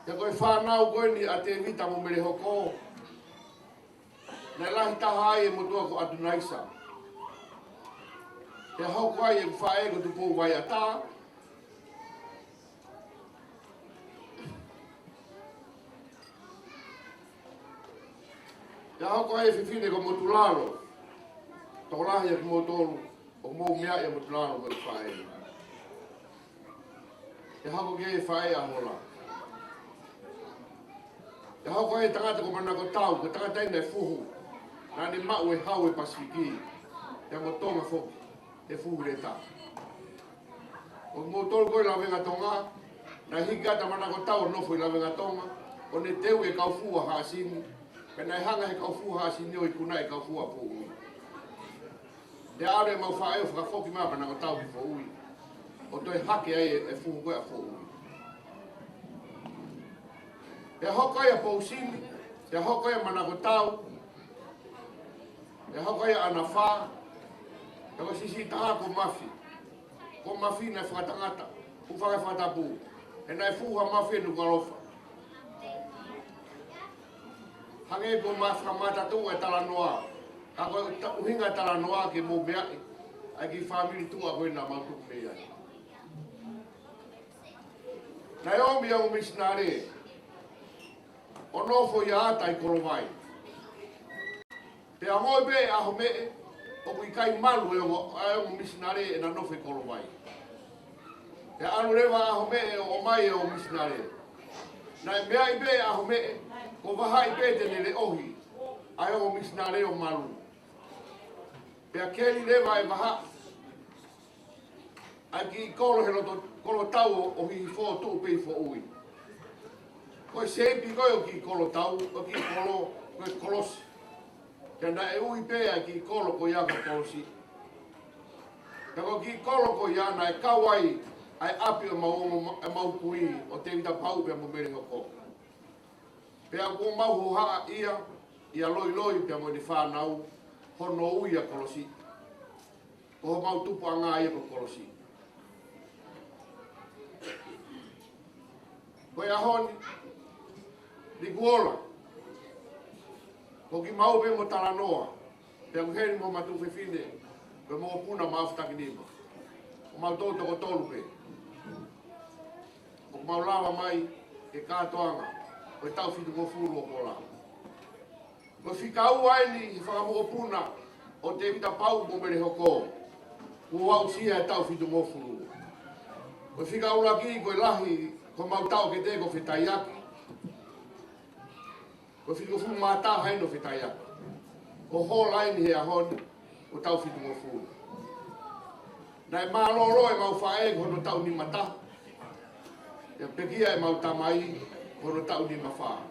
Te koe whanau koe ni a te vita mo mere hoko na e lahi taha ai e motua ko atu naisa. Te hoko ai e whae ko tupu vai a tā. Te hoko ai e whiwhine ko motularo. Tō lahi e ki motoru o mou mea e motularo ko e whae. Te hoko ke e whae a Hola. Te hoko ai e tangata ko mana ko tau, ko tangata ina e fuhu. Nā ni mau e hau e pasifiki. Te motonga foki, te fuhu re tā. O motoru ko e lawenga tonga, na higata mana ko tau nofo i lawenga tonga, o ne teu e kau fua haasini, ka nai hanga he kau fua haasini o i kuna e kau fua pō ui. Te are mau whae o whakafoki maa pana o tau ki fo ui. O toi hake ai e fuhu koe a fo ui. Te hoko ia pousini, te hoko ia mana ko tau, te hoko ia ana wha, te ko sisi taha ko mafi. Ko mafi na whakatangata, ku whakatapu. E nai fuha mafi nu kalofa. Hange ko mata tu e tala noa. Ako uhinga tala noa ke mo mea. Ai ki family tu a koe na mautu mea. Naomi au missionare. O nofo ia ata i korovai. Te ahoi be aho me. O kui kai malu e o missionare e na nofo i korovai. Te anu rewa aho me o mai e o missionare. Nai mea i be aho me. Ko wahai pete ne le ohi, ai o missionare o malu. Pea keli lewa e waha, ai ki kolo he kolo tau o hi fo tu pei fo ui. Koe seipi koe o ki kolo tau, o ki kolo, koe kolosi. Pea na e ui pe ai ki kolo ko ia ka kolosi. Pea ko ki kolo ko ia na e kawai, ai api o mau kui o te vita pau pea mo mere ngoko. Pea ko mau haa ia loi pea mo ni whanau, hono ui a kolosi. Ko mau tupu a ngā ia ko kolosi. Koe ahoni, ni kuola. Ko ki mau pe mo taranoa, pea kuheri mo matu whewhine, pe mo puna maafutaki nima. Ko mau tō toko tolu pe. Ko mau lawa mai e kātoanga. Koe tau whitu ko furu o kola. Koe whikau ai ni i whakamokopuna o te vita pau mo mere hoko. Ko au sia e tau whitu ko furu. Koe whikau laki koe lahi ko mau tau ke te ko whetaiaki. Koe whitu ko furu mātā haino whetaiaki. Ko hola ai ni he ahoni o tau whitu ko furu. Nai māloro e mau whae kono tau ni mata. Ia pekia e mau tamai kono tau ni mawha.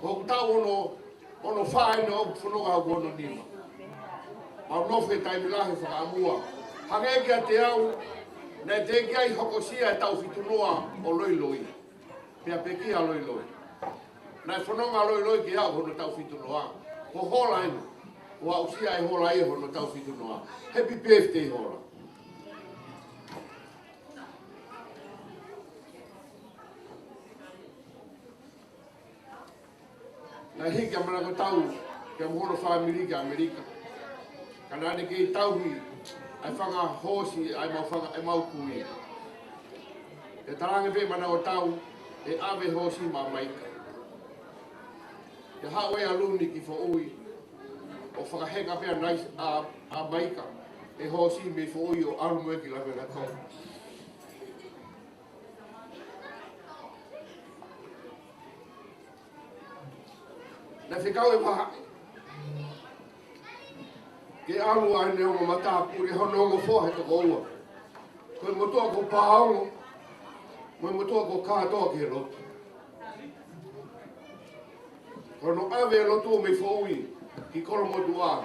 Ko tau ono whae no o whanonga hau kono nima. Mau nofke taimi lahe whakaamua. Hange kia te au, nei te kia i hokosia e tau whitunoa o loiloi. Pea pekia loiloi. Nei whanonga loiloi ki au hono tau whitunoa. Ko hola enu. Ko au sia e hola e hono tau whitunoa. Happy birthday hola. Na hiki amana ko tau, kia mhono wha Amerika. Kana ane kei tauhi, ai whanga hosi, ai mau kui. E tarange pe mana o tau, e ave hosi ma maika. E hawe a luni ki fo ui, o whakaheka pia nais a maika. E hosi me fo ui o aru mweki lawe na kau. Na whikau e waha. Ke alu ai ne ongo mata puri hono ongo whohe toko ua. Koe motua ko pāongo, moe motua ko kātoa ki he lotu. Kono ave e lotu o me whoui ki koro motu a.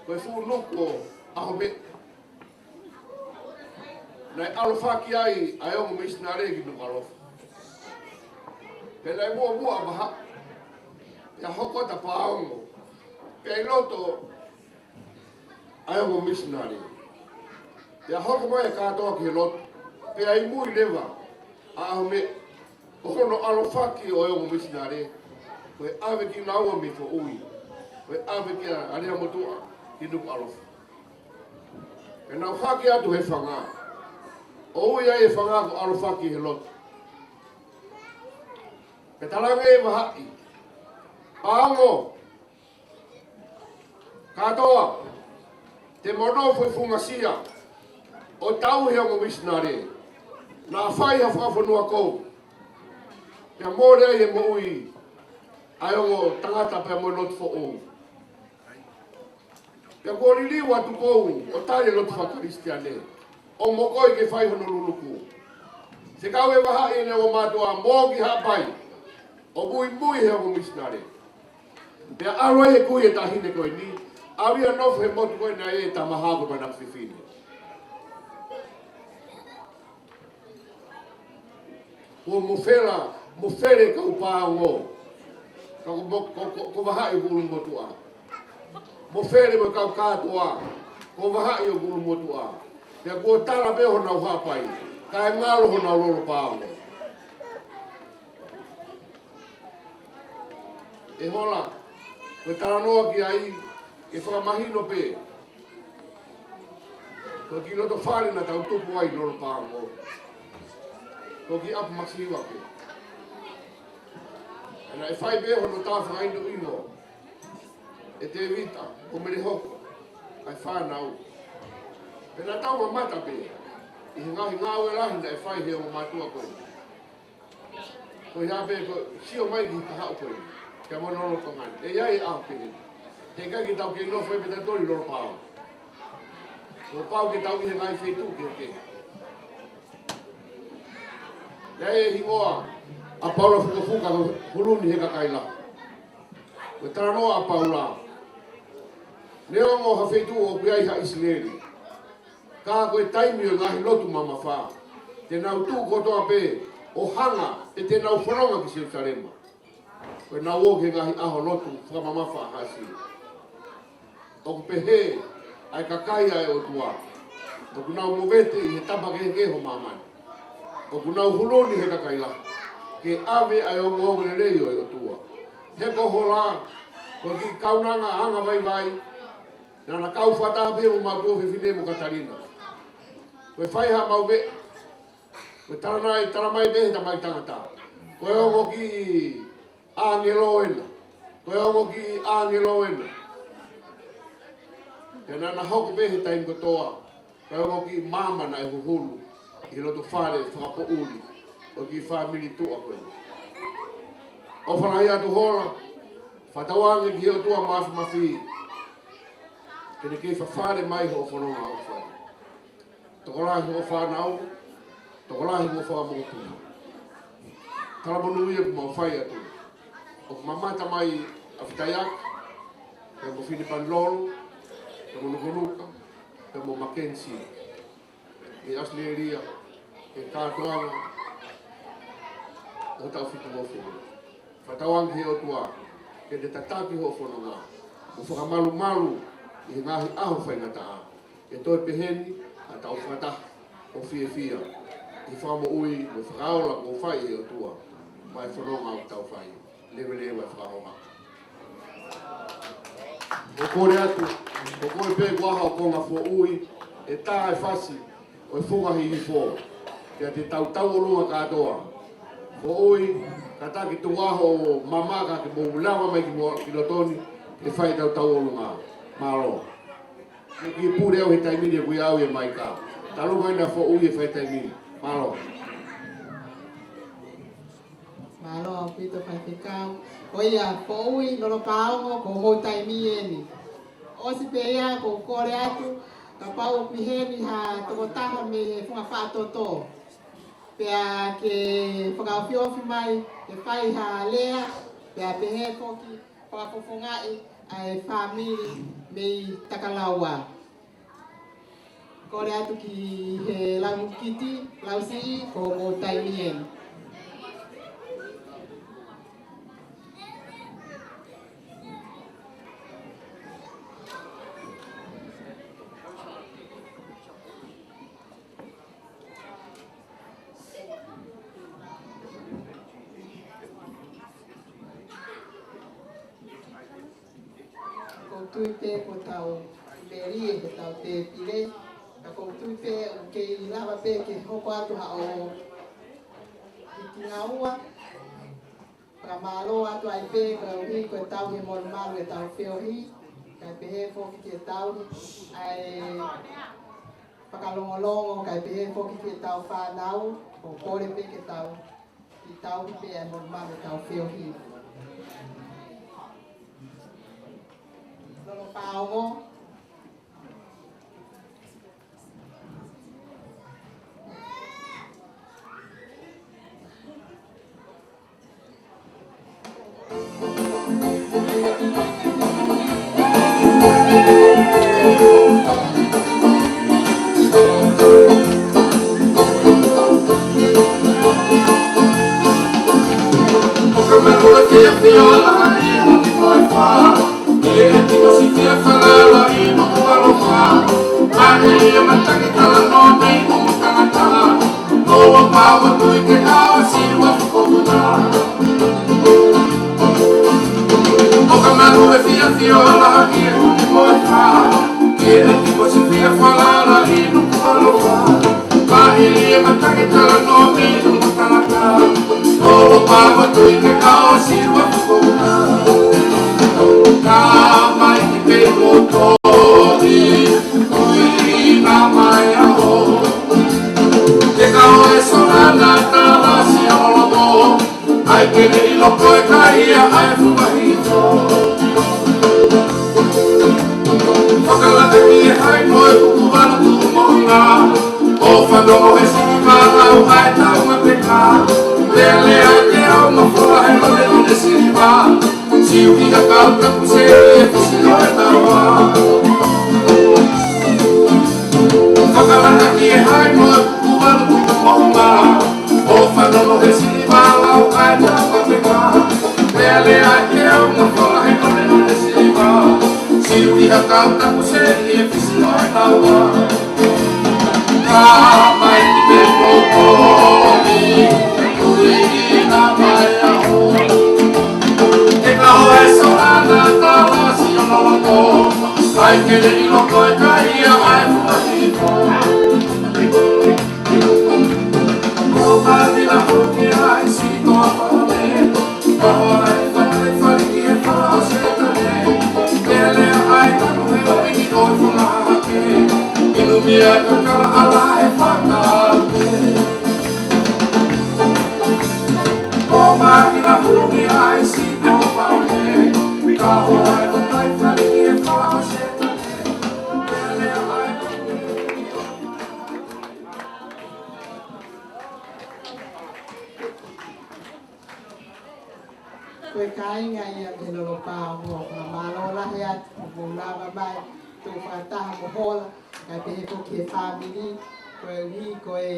Koe whu nuko aho me. Nai alo whaki ai ongo misnare ki nuka lofu. Pena e mua waha. Pea hoko ta pāongo. Pea i loto ai ongo missionary. Pea hoko mai e kātoa ki he loto. Pea i mui lewa a aho me. O kono alo whaki o ongo missionary. Koe ave ki naua mi fo ui. Koe ave ki a area motua ki nuku alofa. E nau whaki atu he whanga. O ui ai e whanga ko alo whaki he loto. Pe talanga e wahai. Paongo, katoa, te mono foi fungasia, o tau he ongo missionare, na whai ha whakafonua kou. Pea mōre ai e moui, ai ongo tangata pea mo lotu fo ou. Pea kōri liwa tu kou, o tare lotu whakaristiane, o mokoi ke whai hono luluku. Se kau e wahai ne o mātua mōgi hapai, o mui he ongo missionare. Pea aroi e kui e tahine koe ni, Avia nofu he motu koe na e tamahago mana fifine. Ua mo fere ka upaha ngo. Ko wahai gulu motu a. Mo fere mo kau katoa. Ko wahai o gulu motu a. Pea kua tala pe hona uhapai. Ka e ngalo hona lolo pao. E hola. Koe tala noa ki ai. E whakamahino pe. Koe ki loto whare na tau tupu ai lolo pao. Koe ki apu masiwa pe. Ana e whai beho no tāwha aino ino. E te vita, o mere hoko. Ai whanau. Pena tau ma mata pe. I ngahi ngāwe lahi na e whai heo matua koe. Koe hea pe, sio mai ki ka hao koe. Kia mo nono kongani. E iai aho pe. He kai ki tau ke no whai peta tori loro pao. O pao ke tau i he ngai whetu ke ke. Nei e hingoa. A Paula fuka huluni he kakaila. Koe tara noa a Paula. Neo ngo hawhetu o kuiai ha Isileli. Ka koe taimi o ngahi lotu mama wha. Te nau tū kotoa pe o hanga e te nau whanonga ki Jerusalema. Koe nau o ke ngahi aho lotu whamama wha hasi. Oku pe he ai kakai ai o tua. Oku nau movete i he tapa ke keho mamani. Oku nau huluni he kakaila. Ke ave ai o ngongo le rei o tua. He ko hola, ko ki kaunanga hanga vai, nana kau whata pe o mātua whiwhine mo Katarina. Koe whai ha mau be, koe tara mai behe ta mai tangata. Koe ongo ki angelo ena, koe ongo ki angelo ena. Te nana hoko behe ta ingo toa, koe ongo ki mamana e huhulu, i loto whare whakapo uli. O ki family tua koe. O whanai atu hola, whatawange ki o tua mafi. Kene kei whawhare mai ho whanonga o whai. Tokolahi ho whanau, tokolahi ho whakamotu. Taramonu ia ku mau whai atu. O mamata mai a Whitayak, te mo Whinipan Lolo, te mo Nukunuka, te mo Mackenzie. E Asli Eria, e Kātoanga, o tau whitu mofu. Whatawangi he o tua, ke te tataki ho whanonga. O whakamalu i ngahi aho whaingataa. E toi peheni, a tau whata o Fiefia. I whamo ui, mo whakaola ko whai he o tua. Mai whanonga o tau whai. Lewe whakaola. O kore atu, o kore pe guaha o konga fo ui, e tā e whasi, o e whungahi i fō. Kia te tau o lunga kātoa. O oi, kata ki tuaho mamaka ki mo lawa mai ki lotoni e whai tau o lunga. Malo. Ki pure au he taimini e kui au e mai ka. Talu mai na fo ui e whai taimini. Malo. Malo au pito whai te kau. Ko ia, fo ui lolo paongo ko ho taimi eni. Osi pe ia ko kore atu, ka pau piheni ha toko taha me whunga whaatoto. Pea ke whakaofiofi mai, ke whai ha lea, pea pehe koki, whakafofongai, ai whamiri mei takalaua. Kore atu ki he lau kiti, lau sii, ko mo taimien. Tuipe ko tau beri ko tau te pile ko tuipe ke lava pe ke hoko atu ha o Tingaua para malo atu ai pe ko hi ko tau he mol malo e tau feo hi ka pe he fo ki tau ai pakalongolongo ka pe he fo ki tau fa nau ko kore pe ke tau ki tau pe ai mol malo tau feo hi Lolo paongo. Thank you. Koe kāinga ia ke lolo pāua, ka mālo lahi atu, mo lava mai, tō whakataha mo hola, kai pehe ko ke whāmiri, koe ui koe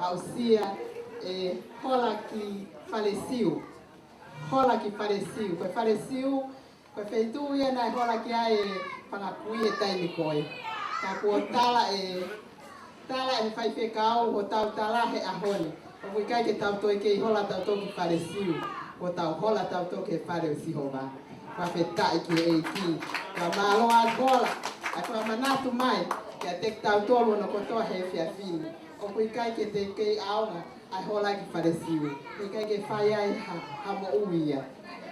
ausia e hola ki Falesiu. Hola ki Falesiu. Koe Falesiu, koe wheitu ia nai hola ki ai e whangakui e taimi koe. Ka kua tala e whaiwhekau ho tau tala he ahoni. Ko kai ke tau toi ke hola tau toi ki Falesiu. Ko tau hola tau toi ke Falesiu hova. Ka whetai ki e ki. Ka malo a hola. A kua manatu mai. Ka tek tau tolu no kotoa he whiawhini. O kui kai ke te kei aonga. Ai hola ki Falesiu. Kui kai ke whai ai ha mo uia.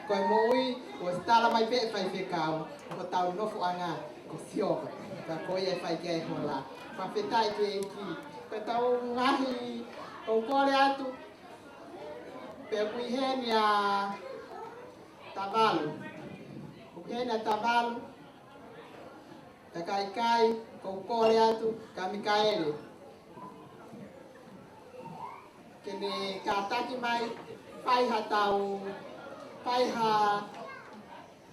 Koe mo ui. Ko stala mai pe whai whekau. Ko tau nofu anga. Ko sioka. Ka koe e whai ke hola. Ka whetai ki e ki. Ka tau ngahi. O kore atu, pe kui heni a Tavalu. O heni a Tavalu, ka kai, o kore atu, ka Mikaele. Kene ka taki mai, whaiha tau, whaiha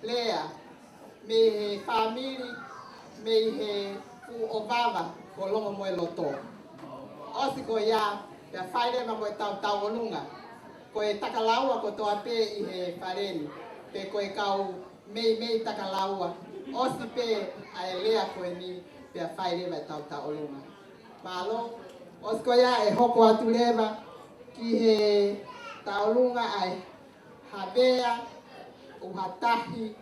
lea, me he whamiri, me he fu o vava, ko longo moe loto. Osi ko ia, pia whaere ma moe tau olunga. Ko e takalaua ko toa pe i he whareni. Pe ko e kau mei takalaua. Osi pe a e lea ko e ni pia whaere ma tau olunga. Malo, osi ko ia e hoko atu lewa ki he taolunga ai habea uhatahi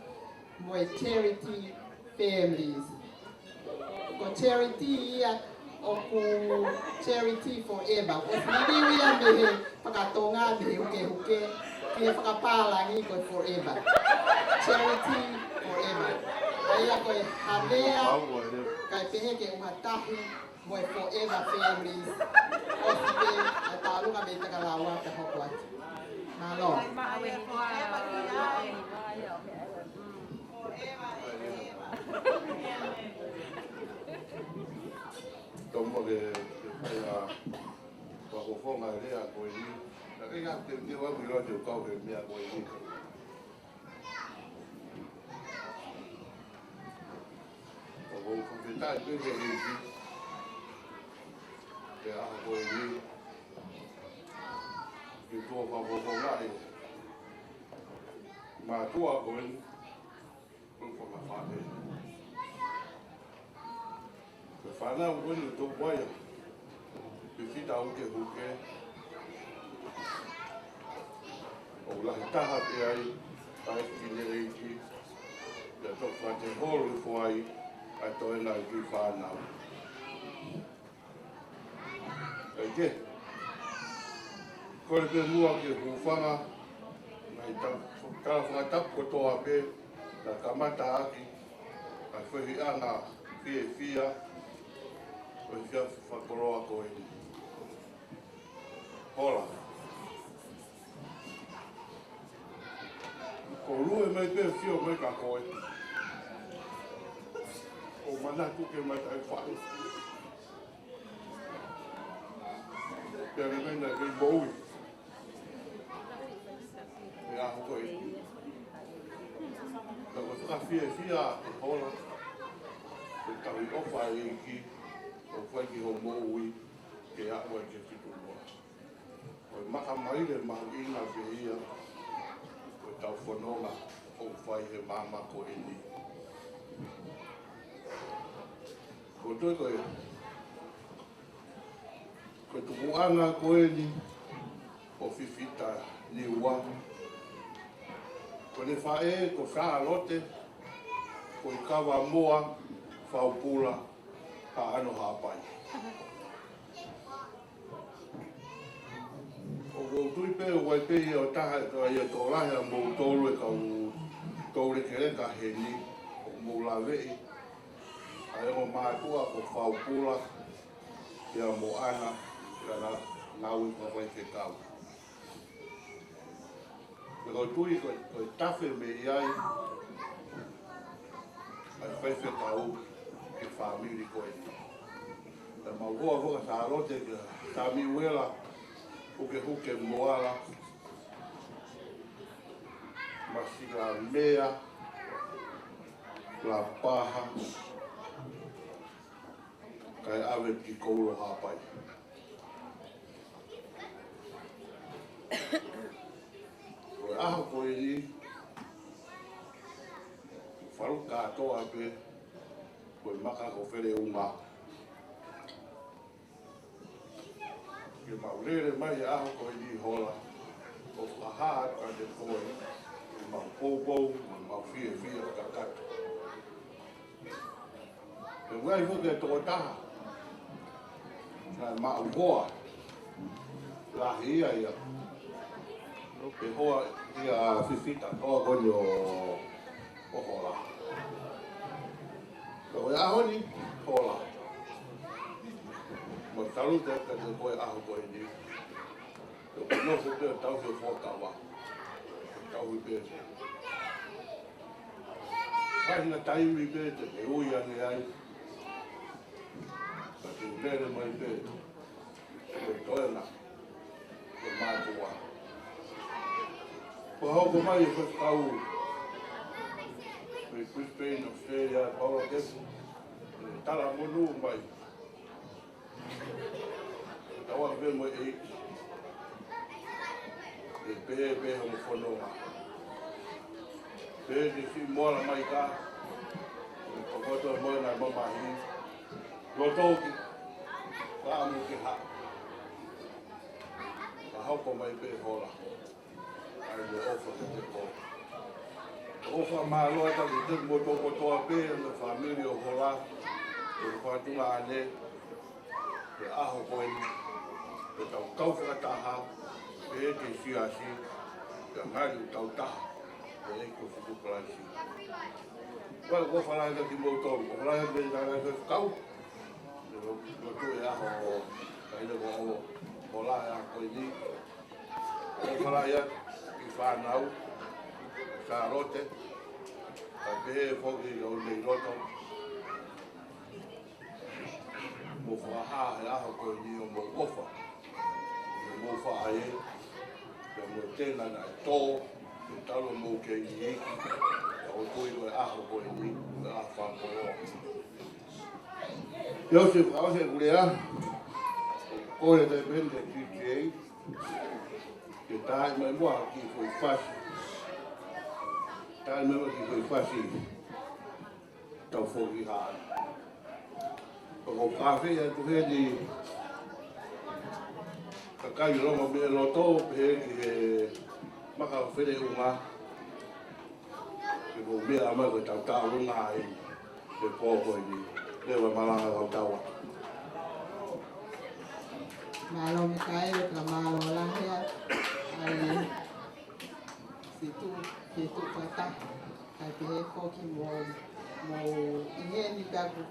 moe charity families. Ko charity ia o ku charity forever. O sili ia me he whakatonga me he hukehuke ki he whakapalangi ko forever. Charity forever. Aia ko e habea kai pehe ke uhatahi moe forever families. O sili a taolunga me takalaua ka hoko atu. Malo. Tomo ke pai a whakofonga e rea koe ni. Na kei ngā te wapu i rote o kau he mea koe ni. O kou whawhetai pepe e ki. Te aha koe ni. Ki tō whakofonga e. Mātua koe ni. Koe whakawhāne. Koe whanau koe ni tō waia. Whiwhita Hukehuke. O lahi taha pe ai. Ai kine reiki. Ia tō whate horo i whai. Ai tō ena i ki whanau. Ai ke. Kore pe mua ke huwhanga. Nai tala whakatapu ko tō ape. Na kamata aki. Ai whehi anga Fakafiefia. Oi whia whakoroa koe ni. Hola. Ko rue mai pe whio mai ka koe. O mana kuke mai tai whai. Pia ne mena kei boui. E aho koe. Ka koe Fakafiefia e hola. E tawi ofa e iki. O whai ki ho moui. Ke awa ke fitu mua. O maka mai le mahu ina ke ia. O tau whanonga. O whai he mama ko e ni. Ko toi koe. Ko tukuanga koe ni. O whiwhita ni ua. Ko ne whae ko whaalote. Ko i kawa moa. Whaupula. Pa ano hapai. O tui pe o wai pe i o taha ka i a tō rahi a mou tōru e kau tōre kereka he ni. O mou la vei. A e o mātua o whaupula. Ia mo ana. Ia nau i kawai ke kau. E o tui koe tafe me iai. Ai whaife kau. Ke whamiri koe. E mauhoa hoka sa arote ke tami uela. Hukehuke moala. Masika mea. La paha. Kai awe ki kouro hapai. Koe aho koe ni. Wharu katoa pe. Koe maka ko where unga. Ke maurere mai aho koe ni hola. O whahaa ka te koe. Ke mau poupou, mau Fakafiefia kakatu. Ke wai huke tō taha. Nā mau hoa. Lahi ia ia. Ke hoa ia whiwhita toa koni o hola. Koe aho ni, hola. Mo taru te koe aho koe ni. Koe no se te tau se whokawa. Tau i pēte. Wahina taimi pēte, e ui ane ai. Ka te unere mai pēte. Koe toena. Koe mātua. Koe hauko mai e koe kau. Koe Brisbane, Australia, Paula Kesu. Tala monu mai. Tawa pe mo e pe ho whanonga. Pe ni si mola mai ka. Ko koto mo na mama hi. Lotoki. Ka amu ki ha. Ka hauko mai pe hola. Ai le ofa te ko. Ofa māloa ta ki te mo toa pe na familia o hola. Ko whatunga ane. Ke aho koe ni. Ke tau whakataha. Ke te siasi. Ke ngari tau taha. Ke eko whukukalasi. Wala ko whalaika ki moutou. Ko whalaika ki nāngai koe whakau. Ko tue aho kaina ko o hola e a koe ni. Ko whalaia ki whanau. Sa rote. Ka pehe whoki o nei roto. Mo whaha e aho koe ni o mo ofa. Mo wha e. Ka mo tēnā na e tō. Ke talo mo ke i eki. Ka o tui koe aho koe ni. Ka a whakoroa. Iose whaose kurea. Koe te pende QTA. Ke tae mai mua ki koe whasi. Ai me ki koe whasi tau whoki haa. Ko kafe e tuhe ni ka kai rongo me loto he ki he maka where unga. Ki ko mea ama ko tau tau runga ai he kōko ni lewa malanga kau taua. Malo me kai ka malo la hea. Ai situ kata. Ai te he koki mo ihe ni kaku